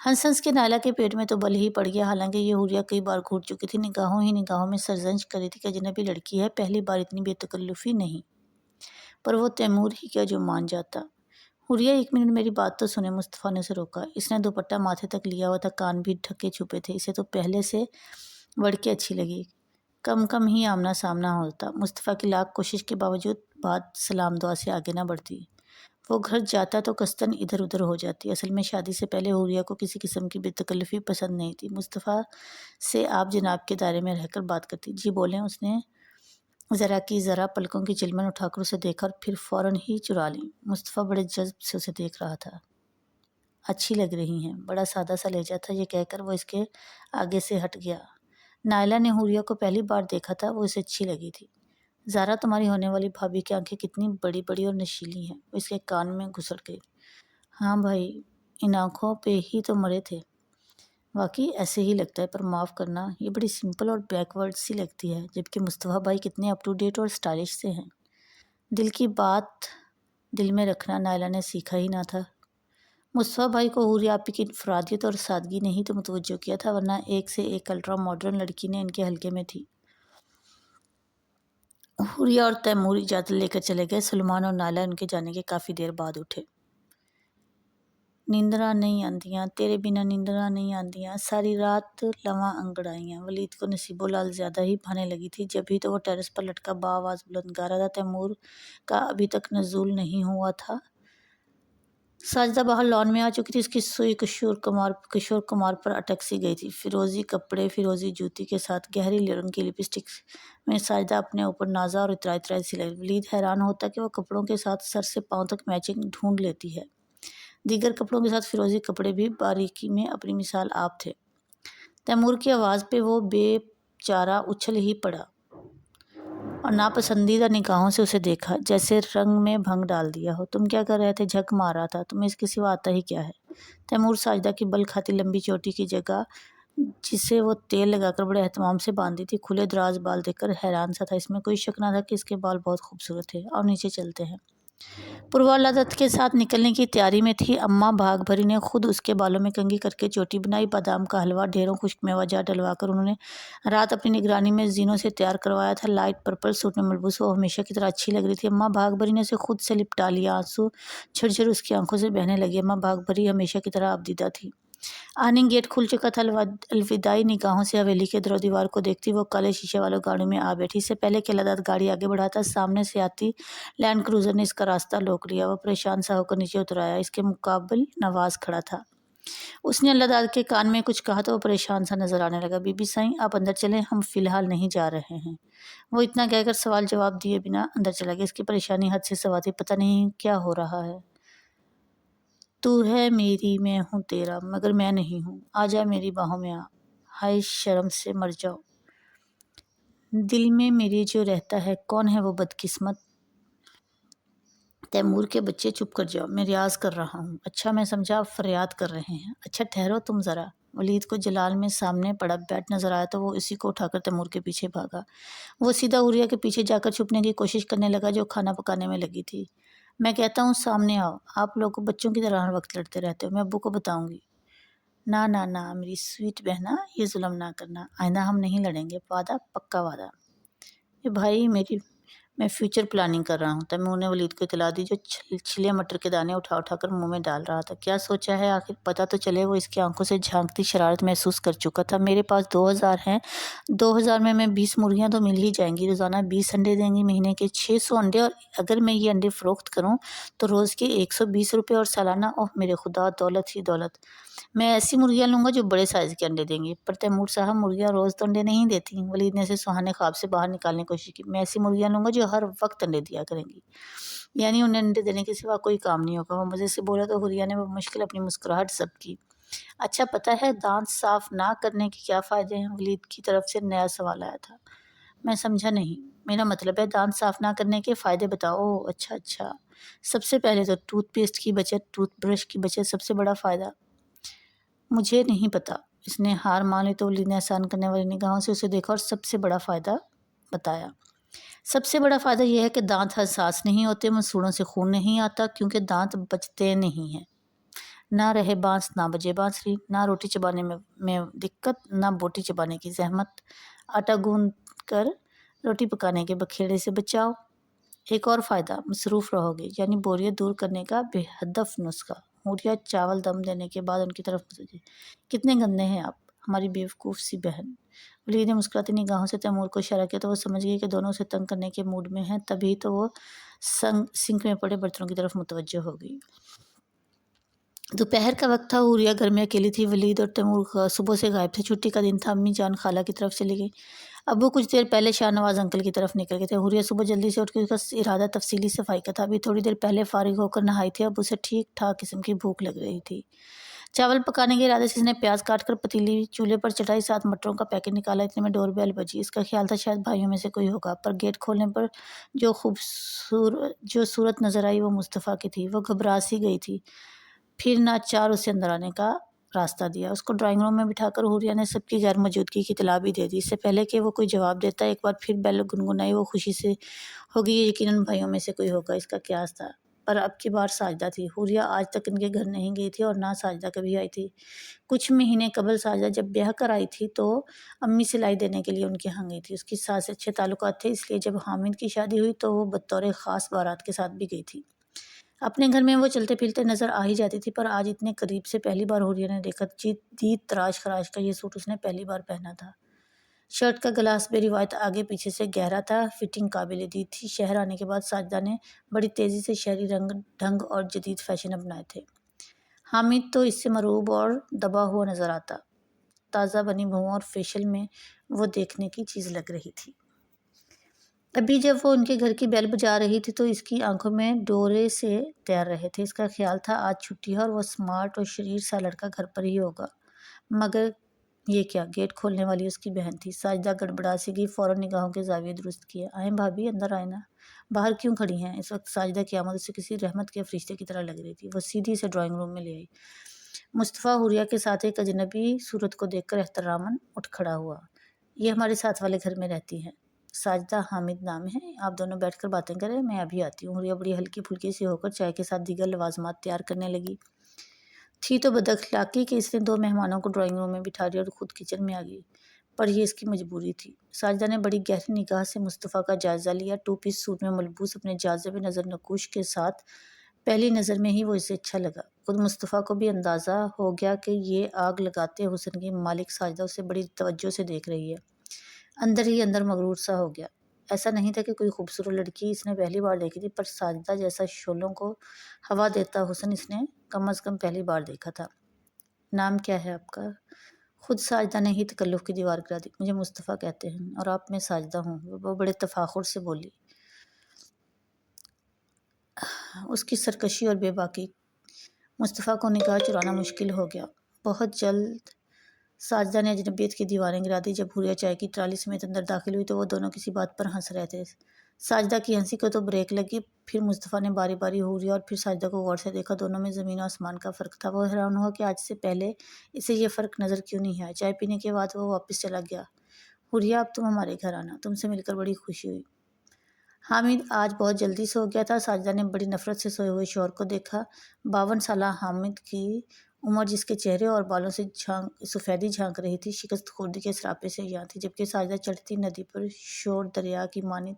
ہنس کے نائلہ کے پیٹ میں تو بل ہی پڑ گیا۔ حالانکہ یہ حوریہ کئی بار گھوٹ چکی تھی، نگاہوں ہی نگاہوں میں سرزنش کر رہی تھی کہ اجنبی لڑکی ہے، پہلی بار اتنی بے تکلفی نہیں۔ پر وہ تیمور ہی کیا جو مان جاتا۔ حوریہ 1 منٹ میری بات تو سنے۔ مصطفیٰ نے اسے روکا۔ اس نے دوپٹہ ماتھے تک لیا ہوا تھا، کان بھی ڈھکے چھپے تھے۔ اسے تو پہلے سے بڑھ کے اچھی لگی۔ کم ہی آمنا سامنا ہوتا۔ مصطفیٰ کی لاکھ کوشش کے باوجود بات سلام دعا سے آگے نہ بڑھتی۔ وہ گھر جاتا تو قصداً ادھر ادھر ہو جاتی۔ اصل میں شادی سے پہلے حوریہ کو کسی قسم کی بے تکلفی پسند نہیں تھی۔ مصطفیٰ سے آپ جناب کے دائرے میں رہ کر بات کرتی۔ جی بولیں۔ اس نے ذرا پلکوں کی چلمن اٹھا کر اسے دیکھا اور پھر فوراً ہی چرا لی۔ مصطفیٰ بڑے جذب سے اسے دیکھ رہا تھا۔ اچھی لگ رہی ہیں۔ بڑا سادہ سا لہجہ تھا۔ یہ کہہ کر وہ اس کے آگے سے ہٹ گیا۔ نائلہ نے حوریہ کو پہلی بار دیکھا تھا، وہ اسے اچھی لگی تھی۔ زارا، تمہاری ہونے والی بھابھی کی آنکھیں کتنی بڑی بڑی اور نشیلی ہیں۔ وہ اس کے کان میں گھسڑ گئی۔ ہاں بھائی، ان آنکھوں پہ ہی تو مرے تھے۔ واقعی ایسے ہی لگتا ہے، پر معاف کرنا، یہ بڑی سمپل اور بیک ورڈ سی لگتی ہے، جبکہ مصطفیٰ بھائی کتنے اپ ٹو ڈیٹ اور اسٹائلش سے ہیں۔ دل کی بات دل میں رکھنا نائلہ نے سیکھا ہی نہ تھا۔ مصطفیٰ بھائی کو حوریہ آپی کی انفرادیت اور سادگی نے ہی تو متوجہ کیا تھا، ورنہ ایک سے ایک الٹرا ماڈرن لڑکی نے ان کے حلقے میں تھی۔ حوریہ اور تیمور اجازت لے کر چلے گئے۔ سلمان اور نائلہ ان کے جانے کے کافی دیر بعد اٹھے۔ نیندراں نہیں آندیاں تیرے بنا، نیندراں نہیں آندیاں، ساری رات لواں انگڑائیاں۔ ولید کو نصیب لال زیادہ ہی بھانے لگی تھی۔ جب ہی تو وہ ٹیرس پر لٹکا بآواز بلند گا رہا تھا۔ تیمور کا ابھی تک نزول نہیں ہوا تھا۔ ساجدہ باہر لان میں آ چکی تھی۔ اس کی سوئی کشور کمار پر اٹک سی گئی تھی۔ فیروزی کپڑے، فیروزی جوتی کے ساتھ گہری رنگ کی لپسٹک میں ساجدہ اپنے اوپر نازا اور اترائی سی لگی۔ ولید حیران ہوتا کہ وہ کپڑوں کے ساتھ سر سے پاؤں تک میچنگ ڈھونڈ لیتی ہے۔ دیگر کپڑوں کے ساتھ فیروزی کپڑے بھی باریکی میں اپنی مثال آپ تھے۔ تیمور کی آواز پہ وہ بے چارہ اچھل ہی پڑا۔ اور ناپسندیدہ نگاہوں سے اسے دیکھا، جیسے رنگ میں بھنگ ڈال دیا ہو۔ تم کیا کر رہے تھے؟ جھک مار رہا تھا۔ تمہیں اس کے سوا آتا ہی کیا ہے؟ تیمور ساجدہ کی بل کھاتی لمبی چوٹی کی جگہ جسے وہ تیل لگا کر بڑے اہتمام سے باندھی تھی کھلے دراز بال دیکھ کر حیران سا تھا۔ اس میں کوئی شک نہ تھا کہ اس کے بال بہت خوبصورت تھے۔ اور نیچے چلتے ہیں۔ پوروا لدت کے ساتھ نکلنے کی تیاری میں تھی۔ اماں بھاگ بھری نے خود اس کے بالوں میں کنگھی کر کے چوٹی بنائی۔ بادام کا حلوہ، ڈھیروں خشک میوہ جات ڈلوا کر انہوں نے رات اپنی نگرانی میں زینوں سے تیار کروایا تھا۔ لائٹ پرپل سوٹ میں ملبوس وہ ہمیشہ کی طرح اچھی لگ رہی تھی۔ اماں بھاگ بھری نے اسے خود سے لپٹا لیا۔ آنسو جھرجھر اس کی آنکھوں سے بہنے لگے۔ اماں بھاگ بھری ہمیشہ کی طرح ابدیدہ تھی۔ آہنی گیٹ کھل چکا تھا۔ الوداعی نگاہوں سے حویلی کے در و دیوار کو دیکھتی وہ کالے شیشے والوں گاڑی میں آ بیٹھی۔ اس سے پہلے کہ لدت گاڑی آگے بڑھاتا، سامنے سے آتی لینڈ کروزر نے اس کا راستہ روک لیا۔ وہ پریشان سا ہو کر نیچے اتر آیا۔ اس کے مقابل نواز کھڑا تھا۔ اس نے لدت کے کان میں کچھ کہا تو وہ پریشان سا نظر آنے لگا۔ بی بی سائیں، آپ اندر چلیں، ہم فی الحال نہیں جا رہے ہیں۔ وہ اتنا کہہ کر سوال جواب دیے بنا اندر چلا گیا۔ اس کی پریشانی حد سے سوا تھی۔ پتہ نہیں کیا ہو رہا ہے۔ تو ہے میری، میں ہوں تیرا، مگر میں نہیں ہوں۔ آ جا میری باہوں میں آ۔ ہائے شرم سے مر جاؤ۔ دل میں میرے جو رہتا ہے، کون ہے وہ بدقسمت؟ تیمور کے بچے، چپ کر جاؤ، میں ریاض کر رہا ہوں۔ اچھا، میں سمجھا آپ فریاد کر رہے ہیں۔ اچھا ٹھہرو تم ذرا۔ ولید کو جلال میں سامنے پڑا بیٹ نظر آیا تو وہ اسی کو اٹھا کر تیمور کے پیچھے بھاگا۔ وہ سیدھا حوریہ کے پیچھے جا کر چھپنے کی کوشش کرنے لگا جو کھانا پکانے میں لگی تھی۔ میں کہتا ہوں سامنے آؤ، آپ لوگ بچوں کی طرح ہر وقت لڑتے رہتے ہو، میں ابو کو بتاؤں گی۔ نہ نہ نہ میری سویٹ بہنا، یہ ظلم نہ کرنا، آئندہ ہم نہیں لڑیں گے، وعدہ، پکا وعدہ۔ یہ بھائی میں فیوچر پلاننگ کر رہا ہوں، تیمور نے ولید کو اطلاع دی جو چھلے مٹر کے دانے اٹھا اٹھا کر منہ میں ڈال رہا تھا۔ کیا سوچا ہے آخر؟ پتہ تو چلے۔ وہ اس کی آنکھوں سے جھانکتی شرارت محسوس کر چکا تھا۔ میرے پاس 2000 ہیں، 2000 میں 20 مرغیاں تو مل ہی جائیں گی۔ روزانہ 20 انڈے دیں گی، مہینے کے 600 انڈے، اور اگر میں یہ انڈے فروخت کروں تو روز کے 120 روپے، اور سالانہ، اوہ میرے خدا، دولت ہی دولت۔ میں ایسی مرغیاں لوں گا جو بڑے سائز کے انڈے دیں گی۔ پر تیمور صاحب، مرغیاں روز تو انڈے نہیں دیتی۔ ولید نے اسے سہانے خواب سے باہر نکالنے کی کوشش کی۔ میں ایسی مرغیاں لوں گا جو ہر وقت انڈے دیا کریں گی، یعنی انہیں انڈے دینے کے سوا کوئی کام نہیں ہوگا۔ وہ مزے سے بولا تو حوریہ نے بمشکل اپنی مسکراہٹ ضبط کی۔ اچھا، پتہ ہے دانت صاف نہ کرنے کے کیا فائدے ہیں؟ ولید کی طرف سے نیا سوال آیا تھا۔ میں سمجھا نہیں۔ میرا مطلب ہے دانت صاف نہ کرنے کے فائدے بتاؤ۔ اچھا اچھا، سب سے پہلے تو ٹوتھ پیسٹ کی بچت، ٹوتھ برش کی بچت سب سے بڑا فائدہ۔ مجھے نہیں پتا۔ اس نے ہار مان لی تو ولید نے احسان کرنے والی نگاہوں سے اسے دیکھا اور سب سے بڑا فائدہ بتایا۔ سب سے بڑا فائدہ یہ ہے کہ دانت حساس نہیں ہوتے، مسوڑوں سے خون نہیں آتا، کیونکہ دانت بچتے نہیں ہیں۔ نہ رہے بانس، نہ بجے بانسری، نہ روٹی چبانے میں دقت، نہ بوٹی چبانے کی زحمت۔ آٹا گوندھ کر روٹی پکانے کے بکھیڑے سے بچاؤ۔ ایک اور فائدہ، مصروف رہو گے، یعنی بوریت دور کرنے کا بے ہدف نسخہ۔ حوریہ چاول دم دینے کے بعد ان کی طرف متوجہ، کتنے گندے ہیں آپ، ہماری بیوقوف سی بہن۔ ولید نے مسکراتی نگاہوں سے تیمور کو اشارہ کیا تو وہ سمجھ گئی کہ دونوں اسے تنگ کرنے کے موڈ میں ہیں۔ تبھی تو وہ سنک میں پڑے برتنوں کی طرف متوجہ ہو گئی۔ دوپہر کا وقت تھا۔ حوریہ گھر میں اکیلی تھی۔ ولید اور تیمور صبح سے غائب تھے۔ چھٹی کا دن تھا۔ امی جان خالہ کی طرف چلی گئی۔ ابو کچھ دیر پہلے شاہ نواز انکل کی طرف نکل گئے تھے۔ حوریہ صبح جلدی سے اٹھ کے اس کا ارادہ تفصیلی صفائی کا تھا۔ ابھی تھوڑی دیر پہلے فارغ ہو کر نہائی تھی۔ اب اسے ٹھیک ٹھاک قسم کی بھوک لگ رہی تھی۔ چاول پکانے کے ارادے سے اس نے پیاز کاٹ کر پتیلی چولہے پر چڑھائی، ساتھ مٹروں کا پیکٹ نکالا۔ اتنے میں ڈور بیل بجی۔ اس کا خیال تھا شاید بھائیوں میں سے کوئی ہوگا، پر گیٹ کھولنے پر جو صورت نظر آئی وہ مصطفیٰ کی تھی۔ وہ گھبرا سی گئی تھی، پھر ناچار اسے اندر آنے کا راستہ دیا۔ اس کو ڈرائنگ روم میں بٹھا کر حوریہ نے سب کی غیر موجودگی کی اطلاع بھی دے دی۔ اس سے پہلے کہ وہ کوئی جواب دیتا، ایک بار پھر بیل گنگنائی۔ وہ خوشی سے ہوگی، یہ یقیناً بھائیوں میں سے کوئی ہوگا، اس کا قیاس تھا۔ پر اب کی بار ساجدہ تھی۔ حوریہ آج تک ان کے گھر نہیں گئی تھی اور نہ ساجدہ کبھی آئی تھی۔ کچھ مہینے قبل ساجدہ جب بیاہ کر آئی تھی تو امی سلائی دینے کے لیے ان کے یہاں گئی تھی۔ اس کی ساس سے اچھے تعلقات تھے، اس لیے جب حامد کی شادی ہوئی تو وہ بطور خاص بارات کے ساتھ بھی گئی تھی۔ اپنے گھر میں وہ چلتے پھرتے نظر آ ہی جاتی تھی، پر آج اتنے قریب سے پہلی بار حوریہ نے دیکھا۔ دید تراش خراش کا یہ سوٹ اس نے پہلی بار پہنا تھا۔ شرٹ کا گلاس بے روایت آگے پیچھے سے گہرا تھا، فٹنگ قابل دید تھی۔ شہر آنے کے بعد ساجدہ نے بڑی تیزی سے شہری رنگ ڈھنگ اور جدید فیشن اپنائے تھے۔ حامد تو اس سے مرعوب اور دبا ہوا نظر آتا۔ تازہ بنی بہوؤں اور فیشل میں وہ دیکھنے کی چیز لگ رہی تھی۔ ابھی جب وہ ان کے گھر کی بیل بجا رہی تھی تو اس کی آنکھوں میں ڈورے سے تیر رہے تھے۔ اس کا خیال تھا آج چھٹی ہے اور وہ سمارٹ اور شریر سا لڑکا گھر پر ہی ہوگا، مگر یہ کیا؟ گیٹ کھولنے والی اس کی بہن تھی۔ ساجدہ گڑبڑا سی گئی، فوراً نگاہوں کے زاویے درست کیے۔ آئیں بھابھی، اندر آئیں نا، باہر کیوں کھڑی ہیں؟ اس وقت ساجدہ کی آمد اسے کسی رحمت کے فرشتے کی طرح لگ رہی تھی۔ وہ سیدھی اسے ڈرائنگ روم میں لے آئی۔ مصطفیٰ حوریہ کے ساتھ ایک اجنبی صورت کو دیکھ کر احتراماً اٹھ کھڑا ہوا۔ یہ ہمارے ساتھ والے گھر میں رہتی ہیں، ساجدہ حامد نام ہے، آپ دونوں بیٹھ کر باتیں کریں، میں ابھی آتی ہوں۔ حوریہ بڑی ہلکی پھلکی سی ہو کر چائے کے ساتھ دیگر لوازمات تیار کرنے لگی۔ تھی تو بد اخلاقی کہ اس نے 2 مہمانوں کو ڈرائنگ روم میں بٹھا دیا اور خود کچن میں آ گئی، پر یہ اس کی مجبوری تھی۔ ساجدہ نے بڑی گہری نگاہ سے مصطفیٰ کا جائزہ لیا۔ 2 پیس سوٹ میں ملبوس اپنے جاذب نظر نقوش کے ساتھ پہلی نظر میں ہی وہ اسے اچھا لگا۔ خود مصطفیٰ کو بھی اندازہ ہو گیا کہ یہ آگ لگاتے حسن کی مالک ساجدہ اسے بڑی توجہ سے دیکھ رہی ہے۔ اندر ہی اندر مغرور سا ہو گیا۔ ایسا نہیں تھا کہ کوئی خوبصورت لڑکی اس نے پہلی بار دیکھی تھی، پر ساجدہ جیسا شعلوں کو ہوا دیتا حسن اس نے کم از کم پہلی بار دیکھا تھا۔ نام کیا ہے آپ کا؟ خود ساجدہ نے ہی تکلف کی دیوار گرا دی۔ مجھے مصطفیٰ کہتے ہیں اور آپ میں ساجدہ ہوں، وہ بڑے تفاخر سے بولی۔ اس کی سرکشی اور بے باکی مصطفیٰ کو نگاہ چرانا مشکل ہو گیا۔ بہت جلد ساجدہ نے اجنبیت کی دیواریں گرا دی۔ جب حوریہ چائے کی ٹرالی سمیت اندر داخل ہوئی تو وہ دونوں کسی بات پر ہنس رہے تھے۔ ساجدہ کی ہنسی کو تو بریک لگی، پھر مصطفیٰ نے باری باری حوریہ اور پھر ساجدہ کو غور سے دیکھا۔ دونوں میں زمین و آسمان کا فرق تھا۔ وہ حیران ہوا کہ آج سے پہلے اسے یہ فرق نظر کیوں نہیں آیا۔ چائے پینے کے بعد وہ واپس چلا گیا۔ حوریہ، اب تم ہمارے گھر آنا، تم سے مل کر بڑی خوشی ہوئی۔ حامد آج بہت جلدی سو گیا تھا۔ ساجدہ نے بڑی نفرت سے سوئے ہوئے شوہر کو دیکھا۔ 52 سالہ حامد کی عمر جس کے چہرے اور بالوں سے سفیدی جھانک رہی تھی، شکست خوردی کے سراپے سے یہاں تھی، جبکہ ساجدہ چڑھتی ندی پر شور دریا کی مانند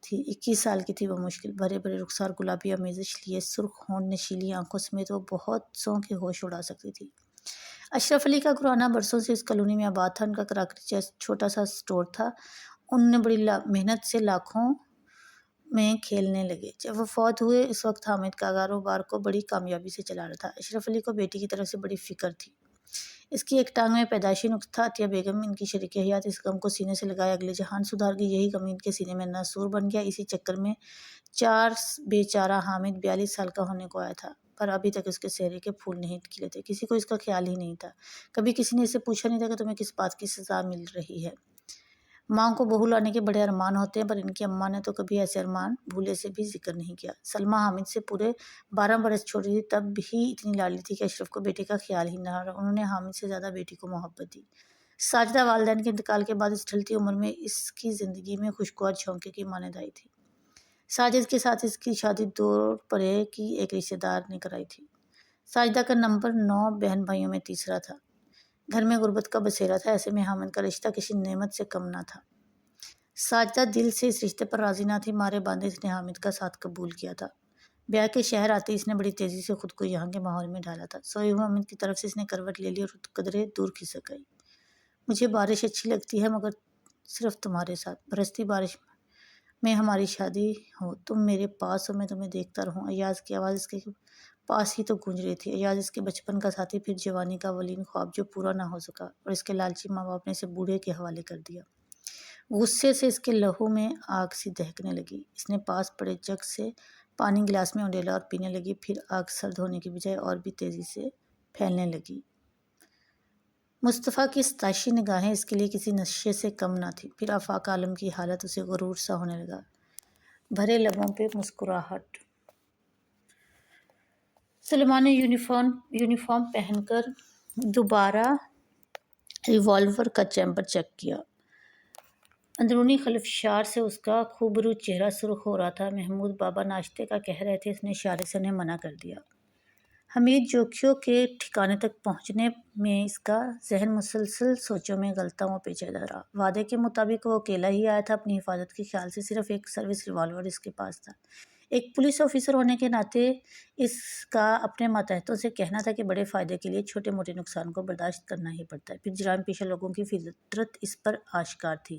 تھی۔ 21 سال کی تھی وہ۔ مشکل بھرے بھرے رخسار، گلابی آمیزش لیے سرخ ہونٹ، نشیلی آنکھوں سمیت وہ بہت سوں کے ہوش اڑا سکتی تھی۔ اشرف علی کا گھرانہ برسوں سے اس کالونی میں آباد تھا۔ ان کا کراکری چھوٹا سا سٹور تھا۔ انہوں نے بڑی محنت سے لاکھوں میں کھیلنے لگے۔ جب وہ فوت ہوئے اس وقت حامد کاروبار کو بڑی کامیابی سے چلا رہا تھا۔ اشرف علی کو بیٹی کی طرف سے بڑی فکر تھی۔ اس کی ایک ٹانگ میں پیدائشی نقص تھا۔ عطیہ بیگم ان کی شریک حیات اس غم کو سینے سے لگائے اگلے جہان سدھار گئی۔ یہی غم ان کے سینے میں ناسور بن گیا۔ اسی چکر میں 4 بیچارہ حامد 42 سال کا ہونے کو آیا تھا، پر ابھی تک اس کے چہرے کے پھول نہیں کھلے تھے۔ کسی کو اس کا خیال ہی نہیں تھا۔ کبھی کسی نے اسے پوچھا نہیں تھا کہ تمہیں کس بات کی سزا مل رہی ہے۔ ماں کو بہو لانے کے بڑے ارمان ہوتے ہیں، پر ان کی اماں نے تو کبھی ایسے ارمان بھولے سے بھی ذکر نہیں کیا۔ سلمیٰ حامد سے پورے 12 برس چھوٹی تھی، تب بھی اتنی لاڈلی تھی کہ اشرف کو بیٹے کا خیال ہی نہ رہا۔ انہوں نے حامد سے زیادہ بیٹی کو محبت دی۔ ساجدہ والدین کے انتقال کے بعد اس ڈھلتی عمر میں اس کی زندگی میں خوشگوار جھونکے کی مانند آئی تھی۔ ساجد کے ساتھ اس کی شادی دور پرے کی ایک رشتہ دار نے کرائی تھی۔ ساجدہ کا نمبر 9 بہن بھائیوں میں تیسرا تھا۔ گھر میں غربت کا بسیرا تھا، ایسے میں حامد کا رشتہ کسی نعمت سے کم نہ تھا۔ ساجدہ دل سے اس رشتے پر راضی نہ تھی، مارے باندھے اس نے حامد کا ساتھ قبول کیا تھا۔ بیاہ کے شہر آتے اس نے بڑی تیزی سے خود کو یہاں کے ماحول میں ڈالا تھا۔ سوئے ہوئے حامد کی طرف سے اس نے کروٹ لے لی اور قدرے دور کھسک گئی۔ مجھے بارش اچھی لگتی ہے، مگر صرف تمہارے ساتھ۔ برستی بارش میں ہماری شادی ہو، تم میرے پاس ہو، میں تمہیں دیکھتا رہوں۔ ایاز کی آواز اس کے پاس ہی تو گونج رہی تھی۔ ایاز اس کے بچپن کا ساتھی، پھر جوانی کا اولین خواب جو پورا نہ ہو سکا، اور اس کے لالچی ماں باپ نے اسے بوڑھے کے حوالے کر دیا۔ غصے سے اس کے لہو میں آگ سی دہکنے لگی۔ اس نے پاس پڑے جگ سے پانی گلاس میں انڈیلا اور پینے لگی۔ پھر آگ سرد ہونے کی بجائے اور بھی تیزی سے پھیلنے لگی۔ مصطفیٰ کی ستائشی نگاہیں اس کے لیے کسی نشے سے کم نہ تھیں۔ پھر آفاق عالم کی حالت اسے غرور سا ہونے لگا۔ بھرے لبوں پہ مسکراہٹ۔ سلمان نے یونیفارم پہن کر دوبارہ ریوالور کا چیمبر چیک کیا۔ اندرونی خلفشار سے اس کا خوبرو چہرہ سرخ ہو رہا تھا۔ محمود بابا ناشتے کا کہہ رہے تھے، اس نے اشارے سے انہیں منع کر دیا۔ حمید جوکھیوں کے ٹھکانے تک پہنچنے میں اس کا ذہن مسلسل سوچوں میں غلطا و پیچیدہ رہا۔ وعدے کے مطابق وہ اکیلا ہی آیا تھا۔ اپنی حفاظت کے خیال سے صرف ایک سروس ریوالور اس کے پاس تھا۔ ایک پولیس آفیسر ہونے کے ناطے اس کا اپنے ماتحتوں سے کہنا تھا کہ بڑے فائدے کے لیے چھوٹے موٹے نقصان کو برداشت کرنا ہی پڑتا ہے۔ پھر جرائم پیشہ لوگوں کی فطرت اس پر آشکار تھی۔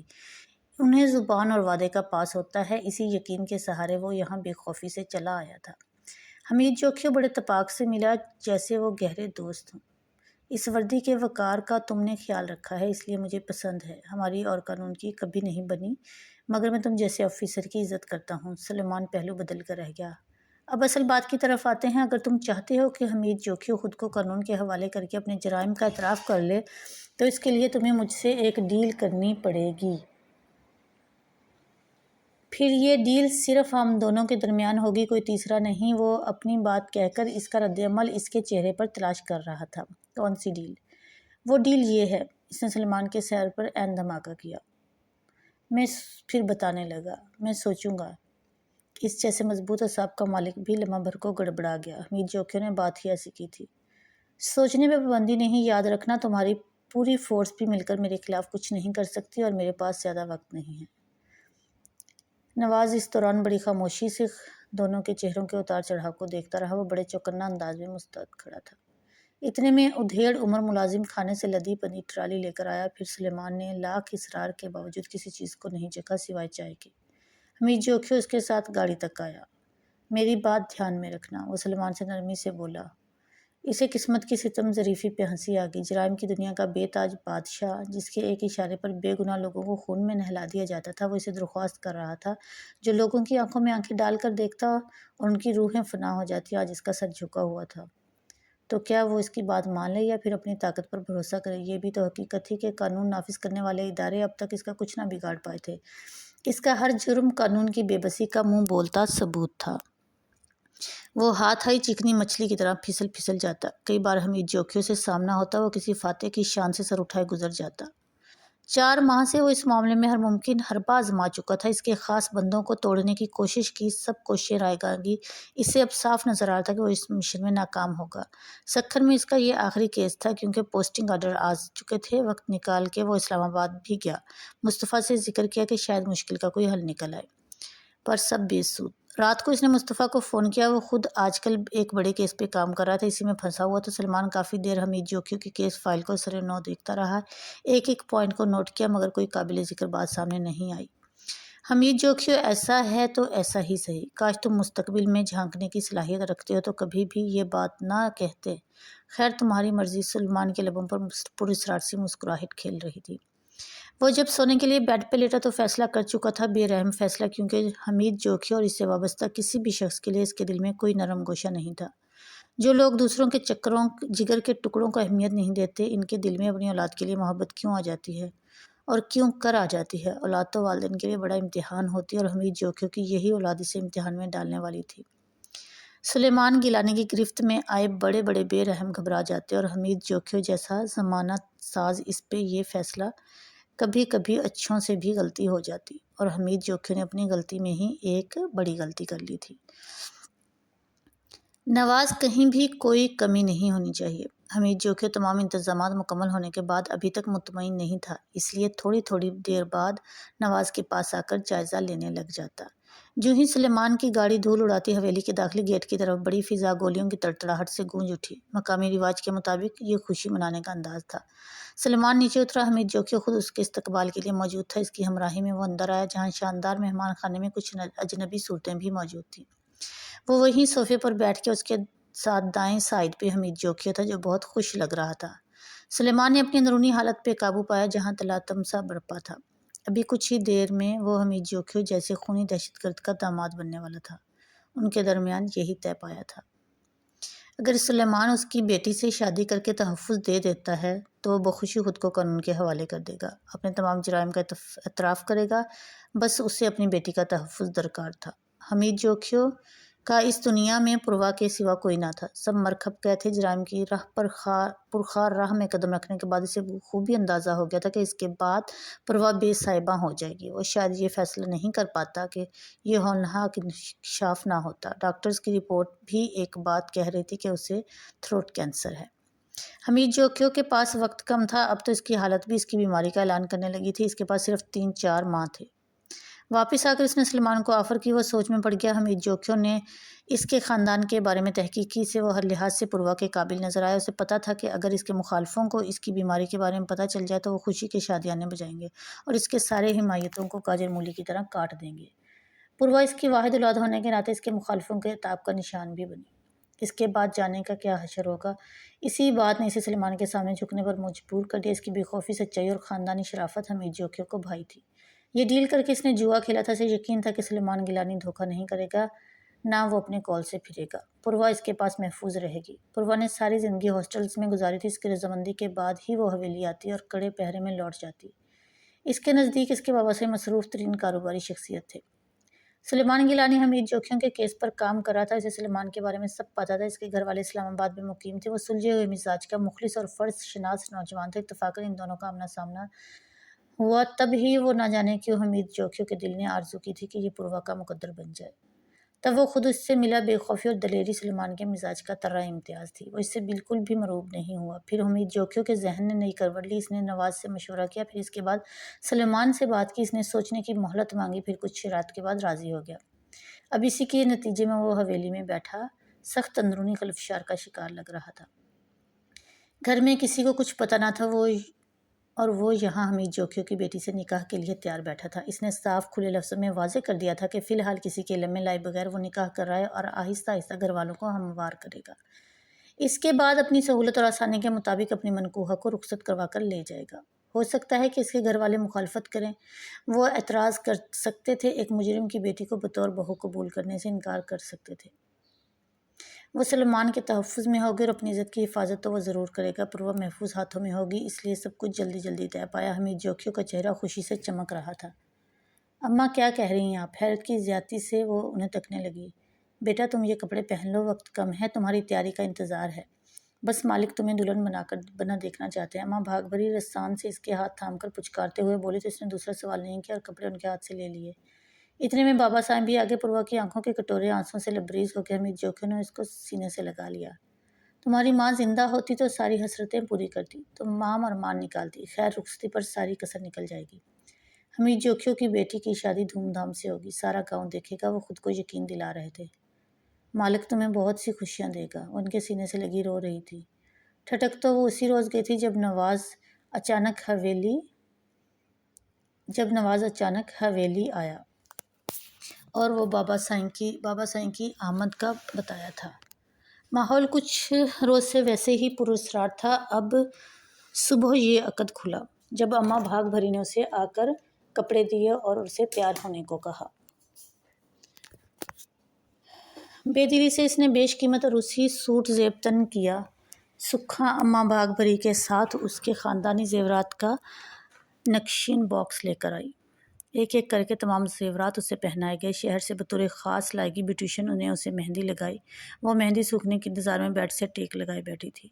انہیں زبان اور وعدے کا پاس ہوتا ہے، اسی یقین کے سہارے وہ یہاں بے خوفی سے چلا آیا تھا۔ حمید جوکھیوں بڑے اتفاق سے ملا، جیسے وہ گہرے دوست ہوں۔ اس وردی کے وقار کا تم نے خیال رکھا ہے، اس لیے مجھے پسند ہے۔ ہماری اور قانون کی کبھی نہیں بنی، مگر میں تم جیسے آفیسر کی عزت کرتا ہوں۔ سلیمان پہلو بدل کر رہ گیا۔ اب اصل بات کی طرف آتے ہیں۔ اگر تم چاہتے ہو کہ حمید جوکھیو خود کو قانون کے حوالے کر کے اپنے جرائم کا اعتراف کر لے تو اس کے لیے تمہیں مجھ سے ایک ڈیل کرنی پڑے گی۔ پھر یہ ڈیل صرف ہم دونوں کے درمیان ہوگی، کوئی تیسرا نہیں۔ وہ اپنی بات کہہ کر اس کا رد عمل اس کے چہرے پر تلاش کر رہا تھا۔ کون سی ڈیل؟ وہ ڈیل یہ ہے، اس نے سلمان کے سر پر عین دھماکہ کیا۔ میں پھر بتانے لگا، میں سوچوں گا۔ اس جیسے مضبوط اعصاب کا مالک بھی لمحہ بھر کو گڑبڑا گیا۔ حمید جوکھیو نے بات ہی ایسی کی تھی۔ سوچنے پہ پابندی نہیں، یاد رکھنا تمہاری پوری فورس بھی مل کر میرے خلاف کچھ نہیں کر سکتی اور میرے پاس زیادہ وقت نہیں ہے۔ نواز اس دوران بڑی خاموشی سے دونوں کے چہروں کے اتار چڑھاؤ کو دیکھتا رہا۔ وہ بڑے چوکنا انداز میں مستعد کھڑا تھا۔ اتنے میں ادھیڑ عمر ملازم خانے سے لدی پنی ٹرالی لے کر آیا۔ پھر سلیمان نے لاکھ اصرار کے باوجود کسی چیز کو نہیں چکھا سوائے چائے کے۔ حمید جوکھیو اس کے ساتھ گاڑی تک آیا۔ میری بات دھیان میں رکھنا، وہ سلمان سے نرمی سے بولا۔ اسے قسمت کی ستم ظریفی پہ ہنسی آ گئی۔ جرائم کی دنیا کا بے تاج بادشاہ، جس کے ایک اشارے پر بے گناہ لوگوں کو خون میں نہلا دیا جاتا تھا، وہ اسے درخواست کر رہا تھا جو لوگوں کی آنکھوں میں آنکھیں ڈال کر دیکھتا اور ان کی روحیں فنا ہو جاتی۔ آج اس کا سر جھکا ہوا تھا۔ تو کیا وہ اس کی بات مان لے یا پھر اپنی طاقت پر بھروسہ کرے؟ یہ بھی تو حقیقت تھی کہ قانون نافذ کرنے والے ادارے اب تک اس کا کچھ نہ بگاڑ پائے تھے۔ اس کا ہر جرم قانون کی بے بسی کا منہ بولتا ثبوت تھا۔ وہ ہاتھ آئی چکنی مچھلی کی طرح پھسل پھسل جاتا۔ کئی بار حمید جوکھیو سے سامنا ہوتا، وہ کسی فاتح کی شان سے سر اٹھائے گزر جاتا۔ 4 ماہ سے وہ اس معاملے میں ہر ممکن حربہ آزما چکا تھا۔ اس کے خاص بندوں کو توڑنے کی کوشش کی، سب کوششیں رائے گاں گی۔ اسے اب صاف نظر آ رہا تھا کہ وہ اس مشن میں ناکام ہوگا۔ سکھر میں اس کا یہ آخری کیس تھا، کیونکہ پوسٹنگ آرڈر آ چکے تھے۔ وقت نکال کے وہ اسلام آباد بھی گیا، مصطفیٰ سے ذکر کیا کہ شاید مشکل کا کوئی حل نکل آئے، پر سب بے سود۔ رات کو اس نے مصطفیٰ کو فون کیا۔ وہ خود آج کل ایک بڑے کیس پہ کام کر رہا تھا، اسی میں پھنسا ہوا تو سلمان کافی دیر حمید جوکھیو کی کیس فائل کو سر نو دیکھتا رہا، ایک ایک پوائنٹ کو نوٹ کیا، مگر کوئی قابل ذکر بات سامنے نہیں آئی۔ حمید جوکھیو ایسا ہے تو ایسا ہی صحیح، کاش تم مستقبل میں جھانکنے کی صلاحیت رکھتے ہو تو کبھی بھی یہ بات نہ کہتے۔ خیر تمہاری مرضی۔ سلمان کے لبوں پر پراسرار سی مسکراہٹ کھیل رہی تھی۔ وہ جب سونے کے لیے بیڈ پہ لیٹا تو فیصلہ کر چکا تھا، بے رحم فیصلہ، کیونکہ حمید جوکھیو اور اس سے وابستہ کسی بھی شخص کے لیے اس کے دل میں کوئی نرم گوشہ نہیں تھا۔ جو لوگ دوسروں کے چکروں جگر کے ٹکڑوں کو اہمیت نہیں دیتے، ان کے دل میں اپنی اولاد کے لیے محبت کیوں آ جاتی ہے اور کیوں کر آ جاتی ہے؟ اولاد تو والدین کے لیے بڑا امتحان ہوتی ہے اور حمید جوکھیو کی یہی اولاد اسے امتحان میں ڈالنے والی تھی۔ سلیمان گیلانی کی گرفت میں آئے بڑے بڑے بے رحم گھبرا جاتے اور حمید جوکھیو جیسا ضمانت ساز اس پہ یہ فیصلہ کبھی کبھی اچھوں سے بھی غلطی ہو جاتی، اور حمید جوکھیو نے اپنی غلطی میں ہی ایک بڑی غلطی کر لی تھی۔ نواز کہیں بھی کوئی کمی نہیں ہونی چاہیے۔ حمید جوکھیو تمام انتظامات مکمل ہونے کے بعد ابھی تک مطمئن نہیں تھا، اس لیے تھوڑی تھوڑی دیر بعد نواز کے پاس آ کر جائزہ لینے لگ جاتا۔ جو ہی سلیمان کی گاڑی دھول اڑاتی حویلی کے داخلی گیٹ کی طرف بڑی فضا گولیوں کی تڑتڑاہٹ سے گونج اٹھی۔ مقامی رواج کے مطابق یہ خوشی منانے کا انداز تھا۔ سلیمان نیچے اترا، حمید جوکھیو خود اس کے استقبال کے لیے موجود تھا۔ اس کی ہمراہی میں وہ اندر آیا، جہاں شاندار مہمان خانے میں کچھ اجنبی صورتیں بھی موجود تھیں۔ وہ وہیں صوفے پر بیٹھ کے، اس کے ساتھ دائیں سائیڈ پہ حمید جوکھیو تھا جو بہت خوش لگ رہا تھا۔ سلیمان نے اپنی اندرونی حالت پہ قابو پایا، جہاں تلاطم سا برپا تھا۔ ابھی کچھ ہی دیر میں وہ حمید جوکھیو جیسے خونی دہشت گرد کا داماد بننے والا تھا۔ ان کے درمیان یہی طے پایا تھا۔ اگر سلیمان اس کی بیٹی سے شادی کر کے تحفظ دے دیتا ہے تو وہ بخوشی خود کو قانون کے حوالے کر دے گا، اپنے تمام جرائم کا اعتراف کرے گا۔ بس اسے اپنی بیٹی کا تحفظ درکار تھا۔ حمید جوکھیو کا اس دنیا میں پرواہ کے سوا کوئی نہ تھا۔ سب مرکب گئے تھے۔ جرائم کی راہ پر پرخار راہ میں قدم رکھنے کے بعد اسے خوبی اندازہ ہو گیا تھا کہ اس کے بعد پرواہ بے سائبہ ہو جائے گی۔ وہ شاید یہ فیصلہ نہیں کر پاتا کہ یہ ہولناک انکشاف نہ ہوتا۔ ڈاکٹرز کی رپورٹ بھی ایک بات کہہ رہی تھی کہ اسے تھروٹ کینسر ہے۔ حمید جوکھیو کے پاس وقت کم تھا، اب تو اس کی حالت بھی اس کی بیماری کا اعلان کرنے لگی تھی۔ اس کے پاس صرف 3-4 ماہ تھے۔ واپس آ کر اس نے سلمان کو آفر کی۔ وہ سوچ میں پڑ گیا۔ حمید جوکھیو نے اس کے خاندان کے بارے میں تحقیق کی، اسے وہ ہر لحاظ سے پرواہ کے قابل نظر آیا۔ اسے پتہ تھا کہ اگر اس کے مخالفوں کو اس کی بیماری کے بارے میں پتہ چل جائے تو وہ خوشی کے شادیانے بجائیں گے اور اس کے سارے حمایتوں کو گاجر مولی کی طرح کاٹ دیں گے۔ پرواہ اس کی واحد اولاد ہونے کے ناطے اس کے مخالفوں کے عتاب کا نشان بھی بنی۔ اس کے بعد جانے کا کیا حشر ہوگا؟ اسی بات نے اسے سلمان کے سامنے جھکنے پر مجبور کر دیا۔ اس کی بے خوفی، سچائی اور خاندانی شرافت حمید جوکھیو کو بھائی تھی۔ یہ ڈیل کر کے اس نے جوا کھیلا تھا۔ اسے یقین تھا کہ سلیمان گیلانی دھوکہ نہیں کرے گا۔ نہ وہ اپنے کال سے پھرے گا۔ پوروا اس کے پاس محفوظ رہے گی۔ پوروا نے ساری زندگی ہاسٹلز میں گزاری تھی۔ اس کی رضامندی کے بعد ہی وہ حویلی آتی اور کڑے پہرے میں لوٹ جاتی۔ اس کے نزدیک اس کے بابا سے مصروف ترین کاروباری شخصیت تھے۔ سلیمان گیلانی حمید جوکھیوں کے کیس پر کام کر رہا تھا۔ اسے سلیمان کے بارے میں سب پتہ تھا۔ اس کے گھر والے اسلام آباد میں مقیم تھے۔ وہ سلجھے ہوئے مزاج کا مخلص اور فرض شناس نوجوان تھا۔ اتفاقاً ان دونوں کا آمنا سامنا ہوا تب ہی وہ نہ جانے کیوں حمید جوکھیوں کے دل نے آرزو کی تھی کہ یہ پوروا کا مقدر بن جائے۔ تب وہ خود اس سے ملا۔ بے خوفی اور دلیری سلیمان کے مزاج کا طرح امتیاز تھی۔ وہ اس سے بالکل بھی مرعوب نہیں ہوا۔ پھر حمید جوکھیوں کے ذہن نے نئی کروٹ لی۔ اس نے نواز سے مشورہ کیا، پھر اس کے بعد سلیمان سے بات کی۔ اس نے سوچنے کی مہلت مانگی، پھر کچھ رات کے بعد راضی ہو گیا۔ اب اسی کے نتیجے میں وہ حویلی میں بیٹھا سخت اندرونی خلفشار کا شکار لگ رہا تھا۔ گھر میں کسی کو کچھ پتہ نہ تھا وہ یہاں حمید جوکھیوں کی بیٹی سے نکاح کے لیے تیار بیٹھا تھا۔ اس نے صاف کھلے لفظوں میں واضح کر دیا تھا کہ فی الحال کسی کے علم میں لائے بغیر وہ نکاح کر رہا ہے اور آہستہ آہستہ گھر والوں کو ہموار کرے گا۔ اس کے بعد اپنی سہولت اور آسانی کے مطابق اپنی منکوحہ کو رخصت کروا کر لے جائے گا۔ ہو سکتا ہے کہ اس کے گھر والے مخالفت کریں۔ وہ اعتراض کر سکتے تھے، ایک مجرم کی بیٹی کو بطور بہو قبول کرنے سے انکار کر سکتے تھے۔ وہ سلیمان کے تحفظ میں ہوگی اور اپنی عزت کی حفاظت تو وہ ضرور کرے گا۔ پوروا محفوظ ہاتھوں میں ہوگی، اس لیے سب کچھ جلدی جلدی طے پایا۔ حمید جوکھیوں کا چہرہ خوشی سے چمک رہا تھا۔ اماں کیا کہہ رہی ہیں آپ؟ حیرت کی زیادتی سے وہ انہیں تکنے لگی۔ بیٹا تم یہ کپڑے پہن لو، وقت کم ہے، تمہاری تیاری کا انتظار ہے۔ بس مالک تمہیں دلہن بنا دیکھنا چاہتے ہیں۔ اماں بھاگ بھری رسان سے اس کے ہاتھ تھام کر پچکارتے ہوئے بولی تو اس نے دوسرا سوال نہیں کیا اور کپڑے ان کے ہاتھ سے لے لیے۔ اتنے میں بابا صاحب بھی آگے۔ پوروا کی آنکھوں کے کٹورے آنسوں سے لبریز ہو کے حمید جوکھیوں نے اس کو سینے سے لگا لیا۔ تمہاری ماں زندہ ہوتی تو ساری حسرتیں پوری کرتی، تم مام اور مان نکالتی، خیر رخصتی پر ساری کسر نکل جائے گی۔ حمید جوکھیوں کی بیٹی کی شادی دھوم دھام سے ہوگی، سارا گاؤں دیکھے گا۔ وہ خود کو یقین دلا رہے تھے۔ مالک تمہیں بہت سی خوشیاں دے گا، وہ ان کے سینے سے لگی رو رہی تھی۔ ٹھٹک تو وہ اسی روز گئی تھی جب نواز اچانک حویلی آیا اور وہ بابا سائیں کی آمد کا بتایا تھا۔ ماحول کچھ روز سے ویسے ہی پراسرار تھا۔ اب صبح یہ عقد کھلا جب اماں بھاگ بھری نے اسے آ کر کپڑے دیے اور اسے تیار ہونے کو کہا۔ بے دلی سے اس نے بیش قیمت روسی سوٹ زیب تن کیا۔ سکھا اماں بھاگ بھری کے ساتھ اس کے خاندانی زیورات کا نقشین باکس لے کر آئی۔ ایک ایک کر کے تمام زیورات اسے پہنائے گئے۔ شہر سے بطور خاص لائے گی بیوٹیشین نے اسے مہندی لگائی۔ وہ مہندی سوکھنے کے انتظار میں بیڈ سے ٹیک لگائے بیٹھی تھی۔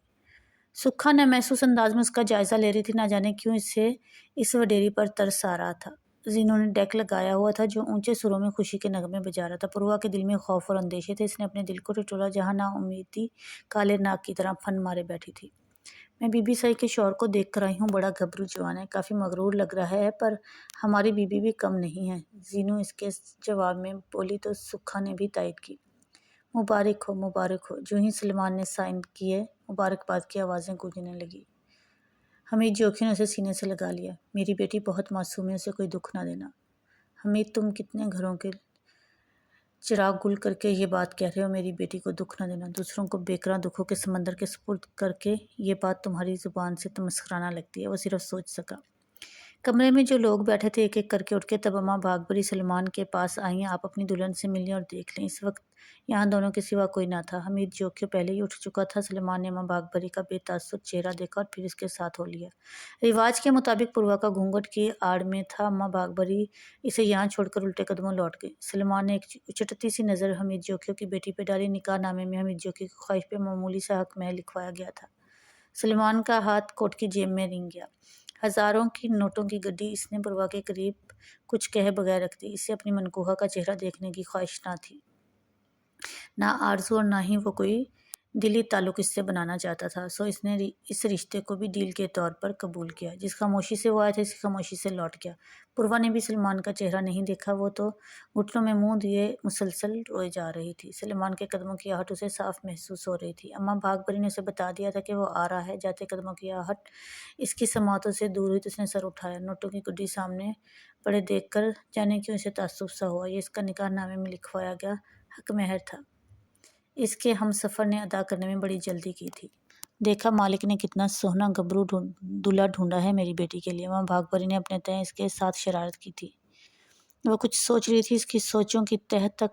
سکھا نے محسوس انداز میں اس کا جائزہ لے رہی تھی۔ نہ جانے کیوں اسے اس وڈیری پر ترس آ رہا تھا۔ زینوں نے ڈیک لگایا ہوا تھا جو اونچے سروں میں خوشی کے نغمے بجا رہا تھا۔ پوروا کے دل میں خوف اور اندیشے تھے۔ اس نے اپنے دل کو ٹٹولا جہاں نا امیدی کالے ناگ کی طرح پھن مارے بیٹھی تھی۔ میں بی بی صحیح کے شوہر کو دیکھ کر آئی ہوں، بڑا گھبرو جوان ہے، کافی مغرور لگ رہا ہے، پر ہماری بی بی بھی کم نہیں ہے، زینو اس کے جواب میں بولی تو سکھا نے بھی تائید کی۔ مبارک ہو، مبارک ہو۔ جو ہی سلیمان نے سائن کیے مبارکباد کی آوازیں گونجنے لگی۔ حمید جوکھیوں نے اسے سینے سے لگا لیا۔ میری بیٹی بہت معصوم ہے، اسے کوئی دکھ نہ دینا۔ حمید تم کتنے گھروں کے چراغ گل کر کے یہ بات کہہ رہے ہو، میری بیٹی کو دکھ نہ دینا، دوسروں کو بےکراں دکھوں کے سمندر کے سپرد کر کے، یہ بات تمہاری زبان سے تمسخرانہ لگتی ہے۔ وہ صرف سوچ سکا۔ کمرے میں جو لوگ بیٹھے تھے ایک ایک کر کے اٹھ کے تب اماں بھاگ بھری سلیمان کے پاس آئیں۔ آپ اپنی دلہن سے مل لیں اور دیکھ لیں۔ اس وقت یہاں دونوں کے سوا کوئی نہ تھا۔ حمید جوکھیوں پہلے ہی اٹھ چکا تھا۔ سلیمان نے اماں بھاگ بھری کا بے تاثر چہرہ دیکھا اور پھر اس کے ساتھ ہو لیا۔ رواج کے مطابق پوروا کا گھونگھٹ کی آڑ میں تھا۔ اماں بھاگ بھری اسے یہاں چھوڑ کر الٹے قدموں لوٹ گئی۔ سلیمان نے ایک اچٹتی سی نظر حمید جوکھیوں کی بیٹی پہ ڈالی۔ نکاح نامے میں حمید جوکھیوں کی خواہش پہ معمولی سا حق مہر لکھوایا گیا تھا۔ سلیمان کا ہاتھ کوٹ کی جیب میں رنگ گیا۔ ہزاروں کی نوٹوں کی گڈی اس نے پوروا کے قریب کچھ کہے بغیر رکھ دی۔ اسے اپنی منکوحہ کا چہرہ دیکھنے کی خواہش نہ تھی، نہ آرزو، اور نہ ہی وہ کوئی دلی تعلق اس سے بنانا چاہتا تھا۔ سو اس نے اس رشتے کو بھی ڈیل کے طور پر قبول کیا۔ جس خاموشی سے وہ آیا تھا اسی خاموشی سے لوٹ گیا۔ پوروا نے بھی سلیمان کا چہرہ نہیں دیکھا۔ وہ تو گھٹنوں میں منہ دیے مسلسل روئے جا رہی تھی۔ سلیمان کے قدموں کی آہٹ اسے صاف محسوس ہو رہی تھی۔ اماں بھاگ بھری نے اسے بتا دیا تھا کہ وہ آ رہا ہے۔ جاتے قدموں کی آہٹ اس کی سماعتوں سے دور ہوئی تو اس نے سر اٹھایا۔ نوٹوں کی گڈی سامنے پڑے دیکھ کر جانے کیوں اسے تعصب سا ہوا۔ یہ اس کا نکاح نامے میں لکھوایا گیا حق مہر تھا۔ اس کے ہم سفر نے ادا کرنے میں بڑی جلدی کی تھی۔ دیکھا مالک نے کتنا سوہنا گبرو دلہا ڈھونڈا ہے میری بیٹی کے لیے۔ اماں بھاگ بھری نے اپنے تئیں اس کے ساتھ شرارت کی تھی۔ وہ کچھ سوچ رہی تھی۔ اس کی سوچوں کی تہہ تک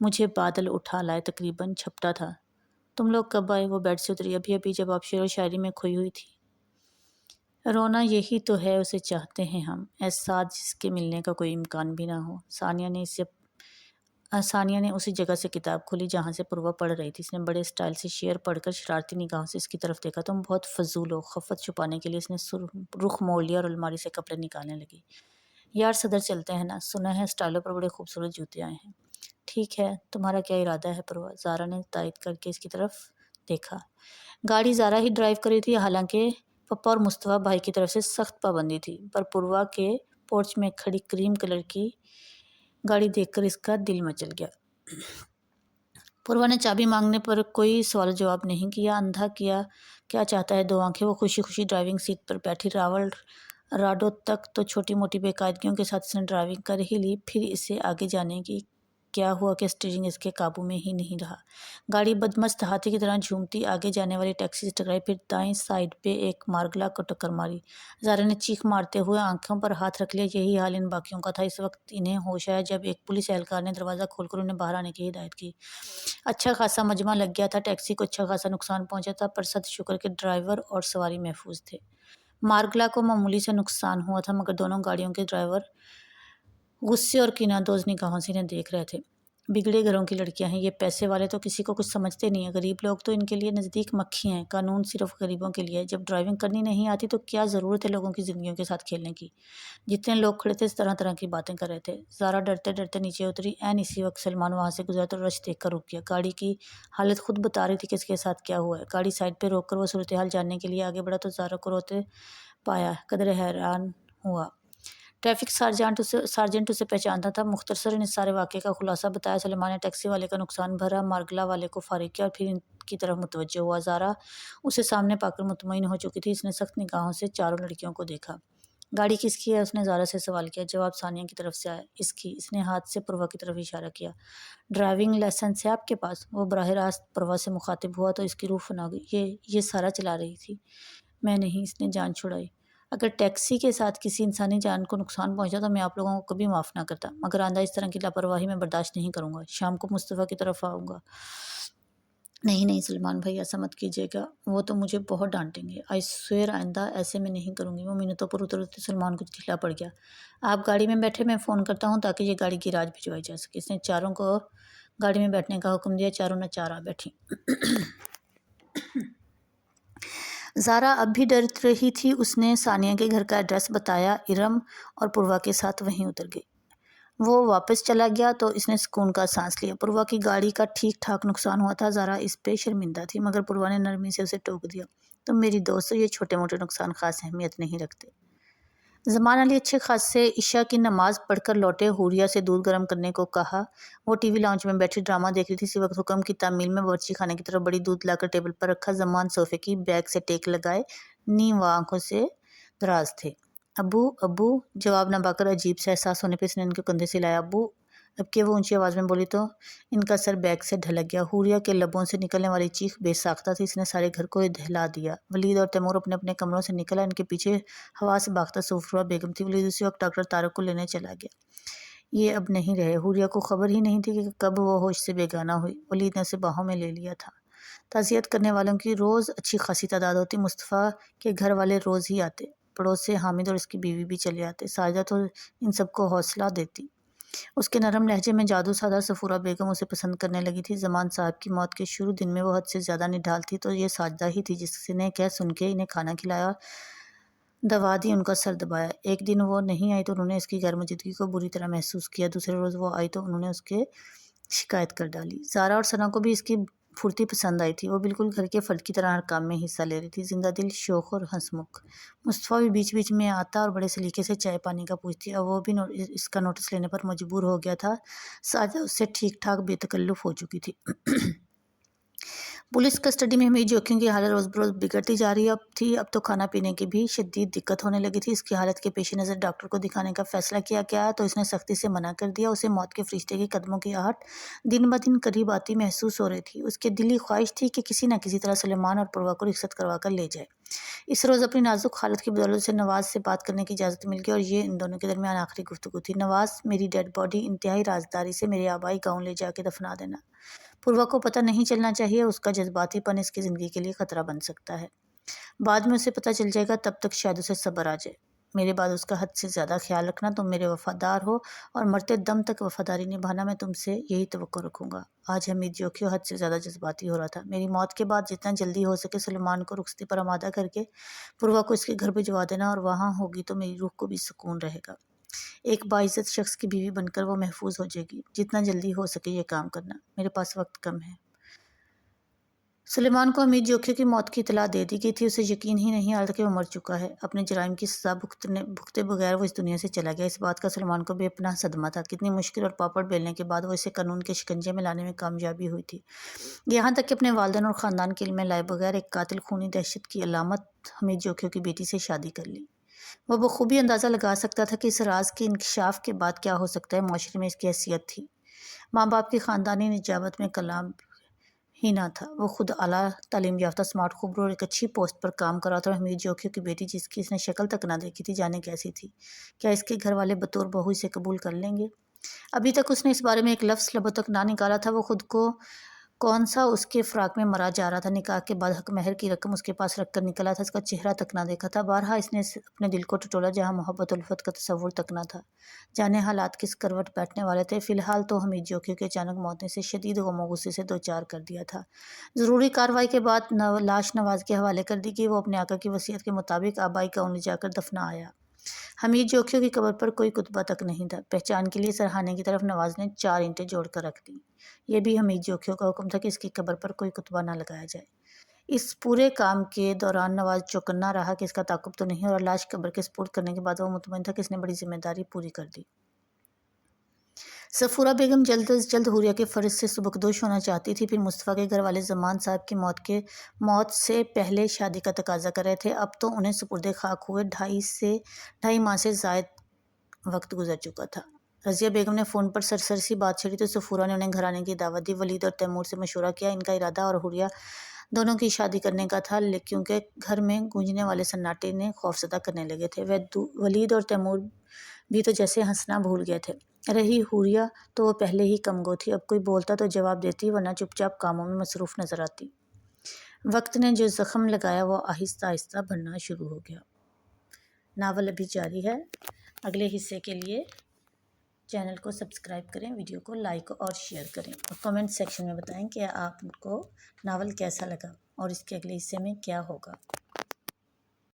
مجھے بادل اٹھا لائے تقریباً جھپٹا تھا۔ تم لوگ کب آئے؟ وہ بیڈ سے اتری ابھی جب آپ شعر و شاعری میں کھوئی ہوئی تھی۔ رونا یہی تو ہے، اسے چاہتے ہیں ہم، احساس جس کے ملنے کا کوئی امکان بھی نہ ہو۔ ثانیہ نے اسی جگہ سے کتاب کھولی جہاں سے پوروا پڑھ رہی تھی۔ اس نے بڑے اسٹائل سے شعر پڑھ کر شرارتی نگاہوں سے اس کی طرف دیکھا۔ تم بہت فضول ہو۔ خفت چھپانے کے لیے اس نے رخ موڑ لیا اور الماری سے کپڑے نکالنے لگی۔ یار صدر چلتے ہیں نا، سنا ہے اسٹائلوں پر بڑے خوبصورت جوتے آئے ہیں۔ ٹھیک ہے، تمہارا کیا ارادہ ہے پوروا؟ زارا نے تائید کر کے اس کی طرف دیکھا۔ گاڑی زارا ہی ڈرائیو کر رہی تھی، حالانکہ پپا اور مصطفیٰ بھائی کی طرف سے سخت پابندی تھی، پر پوروا کے پورچ میں کھڑی کریم کلر کی گاڑی دیکھ کر اس کا دل مچل گیا۔ پوروا نے چابی مانگنے پر کوئی سوال جواب نہیں کیا۔ اندھا کیا چاہتا ہے دو آنکھیں۔ وہ خوشی خوشی ڈرائیونگ سیٹ پر بیٹھی۔ راڈو تک تو چھوٹی موٹی بے قاعدگیوں کے ساتھ اس نے ڈرائیونگ کر ہی لی، پھر اسے آگے جانے کی کیا ہوا کہ اسٹیئرنگ اس کے قابو میں ہی نہیں رہا۔ گاڑی بدمست ہاتھی کی طرح جھومتی آگے جانے والی ٹیکسی سے ٹکرائی، پھر دائیں سائیڈ پہ ایک مارگلا کو ٹکر ماری۔ زارا نے چیخ مارتے ہوئے آنکھوں پر ہاتھ رکھ لیا۔ یہی حال ان باقیوں کا تھا۔ اس وقت انہیں ہوش آیا جب ایک پولیس اہلکار نے دروازہ کھول کر انہیں باہر آنے کی ہدایت کی۔ اچھا خاصا مجمع لگ گیا تھا۔ ٹیکسی کو اچھا خاصا نقصان پہنچا تھا، پر صد شکر کہ ڈرائیور اور سواری محفوظ تھے۔ مارگلا کو معمولی سے نقصان ہوا تھا، مگر دونوں گاڑیوں کے ڈرائیور غصے اور کینہ دوز نگاہوں سے انہیں دیکھ رہے تھے۔ بگڑے گھروں کی لڑکیاں ہیں یہ، پیسے والے تو کسی کو کچھ سمجھتے نہیں ہیں، غریب لوگ تو ان کے لیے نزدیک مکھی ہیں۔ قانون صرف غریبوں کے لیے ہے۔ جب ڈرائیونگ کرنی نہیں آتی تو کیا ضرورت ہے لوگوں کی زندگیوں کے ساتھ کھیلنے کی؟ جتنے لوگ کھڑے تھے طرح طرح کی باتیں کر رہے تھے۔ زارا ڈرتے ڈرتے نیچے اتری۔ اسی وقت سلمان وہاں سے گزرا تو رش دیکھ کر رک گیا۔ گاڑی کی حالت خود بتا رہی تھی کہ اس کے ساتھ کیا ہوا ہے۔ گاڑی سائڈ پہ روک کر وہ صورتحال جاننے کے لیے آگے بڑھا تو زارا کو روتے پایا قدرے حیران ہوا۔ ٹریفک سارجنٹ اسے پہچانتا تھا۔ مختصر اس سارے واقعے کا خلاصہ بتایا۔ سلمان نے ٹیکسی والے کا نقصان بھرا، مارگلا والے کو فارغ کیا اور پھر ان کی طرف متوجہ ہوا۔ زارا اسے سامنے پا کر مطمئن ہو چکی تھی۔ اس نے سخت نگاہوں سے چاروں لڑکیوں کو دیکھا۔ گاڑی کس کی ہے؟ اس نے زارا سے سوال کیا۔ جواب ثانیہ کی طرف سے آیا۔ اس کی۔ اس نے ہاتھ سے پوروا کی طرف اشارہ کیا۔ ڈرائیونگ لائسنس ہے آپ کے پاس؟ وہ براہ راست پوروا سے مخاطب ہوا تو اس کی روح فنا ہو گئی۔ یہ سارا چلا رہی تھی؟ میں نہیں، اس نے جان چھڑائی۔ اگر ٹیکسی کے ساتھ کسی انسانی جان کو نقصان پہنچا تو میں آپ لوگوں کو کبھی معاف نہ کرتا، مگر آئندہ اس طرح کی لاپرواہی میں برداشت نہیں کروں گا۔ شام کو مصطفیٰ کی طرف آؤں گا۔ نہیں سلمان بھائی، ایسا مت کیجیے گا، وہ تو مجھے بہت ڈانٹیں گے۔ آئی سویئر آئندہ ایسے میں نہیں کروں گی۔ وہ منتوں پر اترتے سلمان کو ڈھیلا پڑ گیا۔ آپ گاڑی میں بیٹھے، میں فون کرتا ہوں تاکہ یہ گاڑی گیراج بھجوائی جا سکے۔ اس نے چاروں کو گاڑی میں بیٹھنے کا حکم دیا۔ چاروں ناچار بیٹھی۔ زارا اب بھی ڈر رہی تھی۔ اس نے ثانیہ کے گھر کا ایڈریس بتایا۔ ارم اور پوروا کے ساتھ وہیں اتر گئی۔ وہ واپس چلا گیا تو اس نے سکون کا سانس لیا۔ پوروا کی گاڑی کا ٹھیک ٹھاک نقصان ہوا تھا۔ زارا اس پہ شرمندہ تھی، مگر پوروا نے نرمی سے اسے ٹوک دیا۔ تم میری دوست ہو، یہ چھوٹے موٹے نقصان خاص اہمیت نہیں رکھتے۔ زمان علی اچھے خاصے عشاء کی نماز پڑھ کر لوٹے۔ حوریہ سے دودھ گرم کرنے کو کہا۔ وہ ٹی وی لاؤنج میں بیٹھی ڈرامہ دیکھ رہی تھی۔ اسی وقت حکم کی تعمیل میں باورچی خانے کی طرف بڑی۔ دودھ لا کر ٹیبل پر رکھا۔ زمان صوفے کی بیک سے ٹیک لگائے نیم آنکھوں سے دراز تھے۔ ابو جواب نہ پا کر عجیب سا احساس ہونے پہ اس نے ان کے کندھے سے لایا۔ ابو اب کہ وہ اونچی آواز میں بولی تو ان کا سر بیگ سے ڈھلک گیا۔ حوریہ کے لبوں سے نکلنے والی چیخ بے ساختہ تھی۔ اس نے سارے گھر کو دہلا دیا۔ ولید اور تیمور اپنے اپنے کمروں سے نکل آئے۔ ان کے پیچھے ہوا سے باختہ سفرہ بیگم تھی۔ ولید اسی وقت ڈاکٹر طارق کو لینے چلا گیا۔ یہ اب نہیں رہے۔ حوریہ کو خبر ہی نہیں تھی کہ کب وہ ہوش سے بیگانہ ہوئی۔ ولید نے اسے باہوں میں لے لیا تھا۔ تعزیت کرنے والوں کی روز اچھی خاصی تعداد ہوتی۔ مصطفیٰ کے گھر والے روز ہی آتے۔ پڑوس سے حامد اور اس کی بیوی بھی چلے آتے۔ ساجدہ تو ان سب کو حوصلہ دیتی۔ اس کے نرم لہجے میں جادو سادہ صفورہ بیگم اسے پسند کرنے لگی تھی۔ زمان صاحب کی موت کے شروع دن میں وہ حد سے زیادہ نڈھال تھی تو یہ ساجدہ ہی تھی جس نے کہہ سن کے انہیں کھانا کھلایا، دوا دی، ان کا سر دبایا۔ ایک دن وہ نہیں آئی تو انہوں نے اس کی غیر موجودگی کو بری طرح محسوس کیا۔ دوسرے روز وہ آئی تو انہوں نے اس کے شکایت کر ڈالی۔ زارا اور ثنا کو بھی اس کی پھرتی پسند آئی تھی۔ وہ بالکل گھر کے فرد کی طرح ہر کام میں حصہ لے رہی تھی، زندہ دل، شوخ اور ہنس مکھ۔ مصطفیٰ بھی بیچ بیچ میں آتا اور بڑے سلیقے سے چائے پانی کا پوچھتی۔ اب وہ بھی اس کا نوٹس لینے پر مجبور ہو گیا تھا۔ ساجدہ اس سے ٹھیک ٹھاک بے تکلف ہو چکی تھی۔ پولیس کسٹڈی میں حمید جوکیوں کی حالت روز بروز بگڑتی جا رہی تھی۔ اب تو کھانا پینے کی بھی شدید دقت ہونے لگی تھی۔ اس کی حالت کے پیش نظر ڈاکٹر کو دکھانے کا فیصلہ کیا گیا تو اس نے سختی سے منع کر دیا۔ اسے موت کے فرشتے کے قدموں کی آہٹ دن بدن قریب آتی محسوس ہو رہی تھی۔ اس کی دلی خواہش تھی کہ کسی نہ کسی طرح سلیمان اور پوروا کو رخصت کروا کر لے جائے۔ اس روز اپنی نازک حالت کی بدولت سے نواز سے بات کرنے کی اجازت مل گئی اور یہ ان دونوں کے درمیان آخری گفتگو تھی۔ نواز، میری ڈیڈ باڈی انتہائی رازداری سے میرے آبائی گاؤں لے جا کے دفنا دینا۔ پوروا کو پتہ نہیں چلنا چاہیے، اس کا جذباتی پن اس کی زندگی کے لیے خطرہ بن سکتا ہے۔ بعد میں اسے پتہ چل جائے گا، تب تک شاید اسے صبر آ جائے۔ میرے بعد اس کا حد سے زیادہ خیال رکھنا، تم میرے وفادار ہو اور مرتے دم تک وفاداری نبھانا، میں تم سے یہی توقع رکھوں گا۔ آج حمید جوکھیو حد سے زیادہ جذباتی ہو رہا تھا۔ میری موت کے بعد جتنا جلدی ہو سکے سلیمان کو رخصتی پر آمادہ کر کے پوروا کو اس کے گھر بھجوا دینا، اور وہاں ہوگی تو میری روح کو بھی سکون رہے گا۔ ایک باعزت شخص کی بیوی بن کر وہ محفوظ ہو جائے گی۔ جتنا جلدی ہو سکے یہ کام کرنا، میرے پاس وقت کم ہے۔ سلیمان کو حمید جوکھیو کی موت کی اطلاع دے دی گئی تھی۔ اسے یقین ہی نہیں آ رہا تھا کہ وہ مر چکا ہے۔ اپنے جرائم کی سزا بھگتے بغیر وہ اس دنیا سے چلا گیا۔ اس بات کا سلیمان کو بے پناہ صدمہ تھا۔ کتنی مشکل اور پاپڑ بیلنے کے بعد وہ اسے قانون کے شکنجے میں لانے میں کامیابی ہوئی تھی، یہاں تک کہ اپنے والدین اور خاندان کے علم میں لائے بغیر ایک قاتل خونی دہشت کی علامت حمید جوکھیو کی بیٹی سے شادی کر لی۔ وہ بخوبی اندازہ لگا سکتا تھا کہ اس راز کے انکشاف کے بعد کیا ہو سکتا ہے۔ معاشرے میں اس کی حیثیت تھی، ماں باپ کی خاندانی نجابت میں کلام ہی نہ تھا۔ وہ خود اعلیٰ تعلیم یافتہ، اسمارٹ، خوبرو اور ایک اچھی پوسٹ پر کام کر رہا تھا، اور حمید جوکھیو کی بیٹی، جس کی اس نے شکل تک نہ دیکھی تھی، جانے کیسی تھی۔ کیا اس کے گھر والے بطور بہو اسے قبول کر لیں گے؟ ابھی تک اس نے اس بارے میں ایک لفظ لبوں تک نہ نکالا تھا۔ وہ خود کو کون سا اس کے فراق میں مرا جا رہا تھا۔ نکاح کے بعد حق مہر کی رقم اس کے پاس رکھ کر نکلا تھا، اس کا چہرہ تک نہ دیکھا تھا۔ بارہا اس نے اپنے دل کو ٹٹولا جہاں محبت الفت کا تصور تک نہ تھا۔ جانے حالات کس کروٹ بیٹھنے والے تھے۔ فی الحال تو حمید جوکھیو کی اچانک موت نے اسے شدید غم و غصے سے دوچار کر دیا تھا۔ ضروری کارروائی کے بعد لاش نواز کے حوالے کر دی گئی۔ وہ اپنے آقا کی وصیت کے مطابق آبائی گاؤں لے جا کر دفنا آیا۔ حمید جوکھیو کی قبر پر کوئی کتبہ تک نہیں تھا۔ پہچان کے لیے سرہانے کی طرف نواز نے 4 اینٹیں جوڑ کر رکھ دیں۔ یہ بھی حمید جوکھیو کا حکم تھا کہ اس کی قبر پر کوئی کتبہ نہ لگایا جائے۔ اس پورے کام کے دوران نواز چوکنا رہا کہ اس کا تعاقب تو نہیں، اور لاش قبر کے سپرد کرنے کے بعد وہ مطمئن تھا کہ اس نے بڑی ذمہ داری پوری کر دی۔ صفورہ بیگم جلد از جلد حوریہ کے فرض سے سبکدوش ہونا چاہتی تھی۔ پھر مصطفیٰ کے گھر والے زمان صاحب کی موت سے پہلے شادی کا تقاضا کر رہے تھے۔ اب تو انہیں سپرد خاک ہوئے 2.5 ماہ سے زائد وقت گزر چکا تھا۔ رضیہ بیگم نے فون پر سرسر سی بات چھڑی تو صفورہ نے انہیں گھر آنے کی دعوت دی۔ ولید اور تیمور سے مشورہ کیا۔ ان کا ارادہ اور حوریہ دونوں کی شادی کرنے کا تھا، کیونکہ گھر میں گونجنے والے سناٹے نے خوفزدہ کرنے لگے تھے۔ ولید اور تیمور بھی تو جیسے ہنسنا بھول گئے تھے۔ رہی حوریہ تو وہ پہلے ہی کم گو تھی۔ اب کوئی بولتا تو جواب دیتی، ورنہ چپ چاپ کاموں میں مصروف نظر آتی۔ وقت نے جو زخم لگایا وہ آہستہ آہستہ بھرنا شروع ہو گیا۔ ناول ابھی جاری ہے۔ اگلے حصے کے لیے چینل کو سبسکرائب کریں، ویڈیو کو لائک اور شیئر کریں، اور کمنٹ سیکشن میں بتائیں کہ آپ کو ناول کیسا لگا اور اس کے اگلے حصے میں کیا ہوگا۔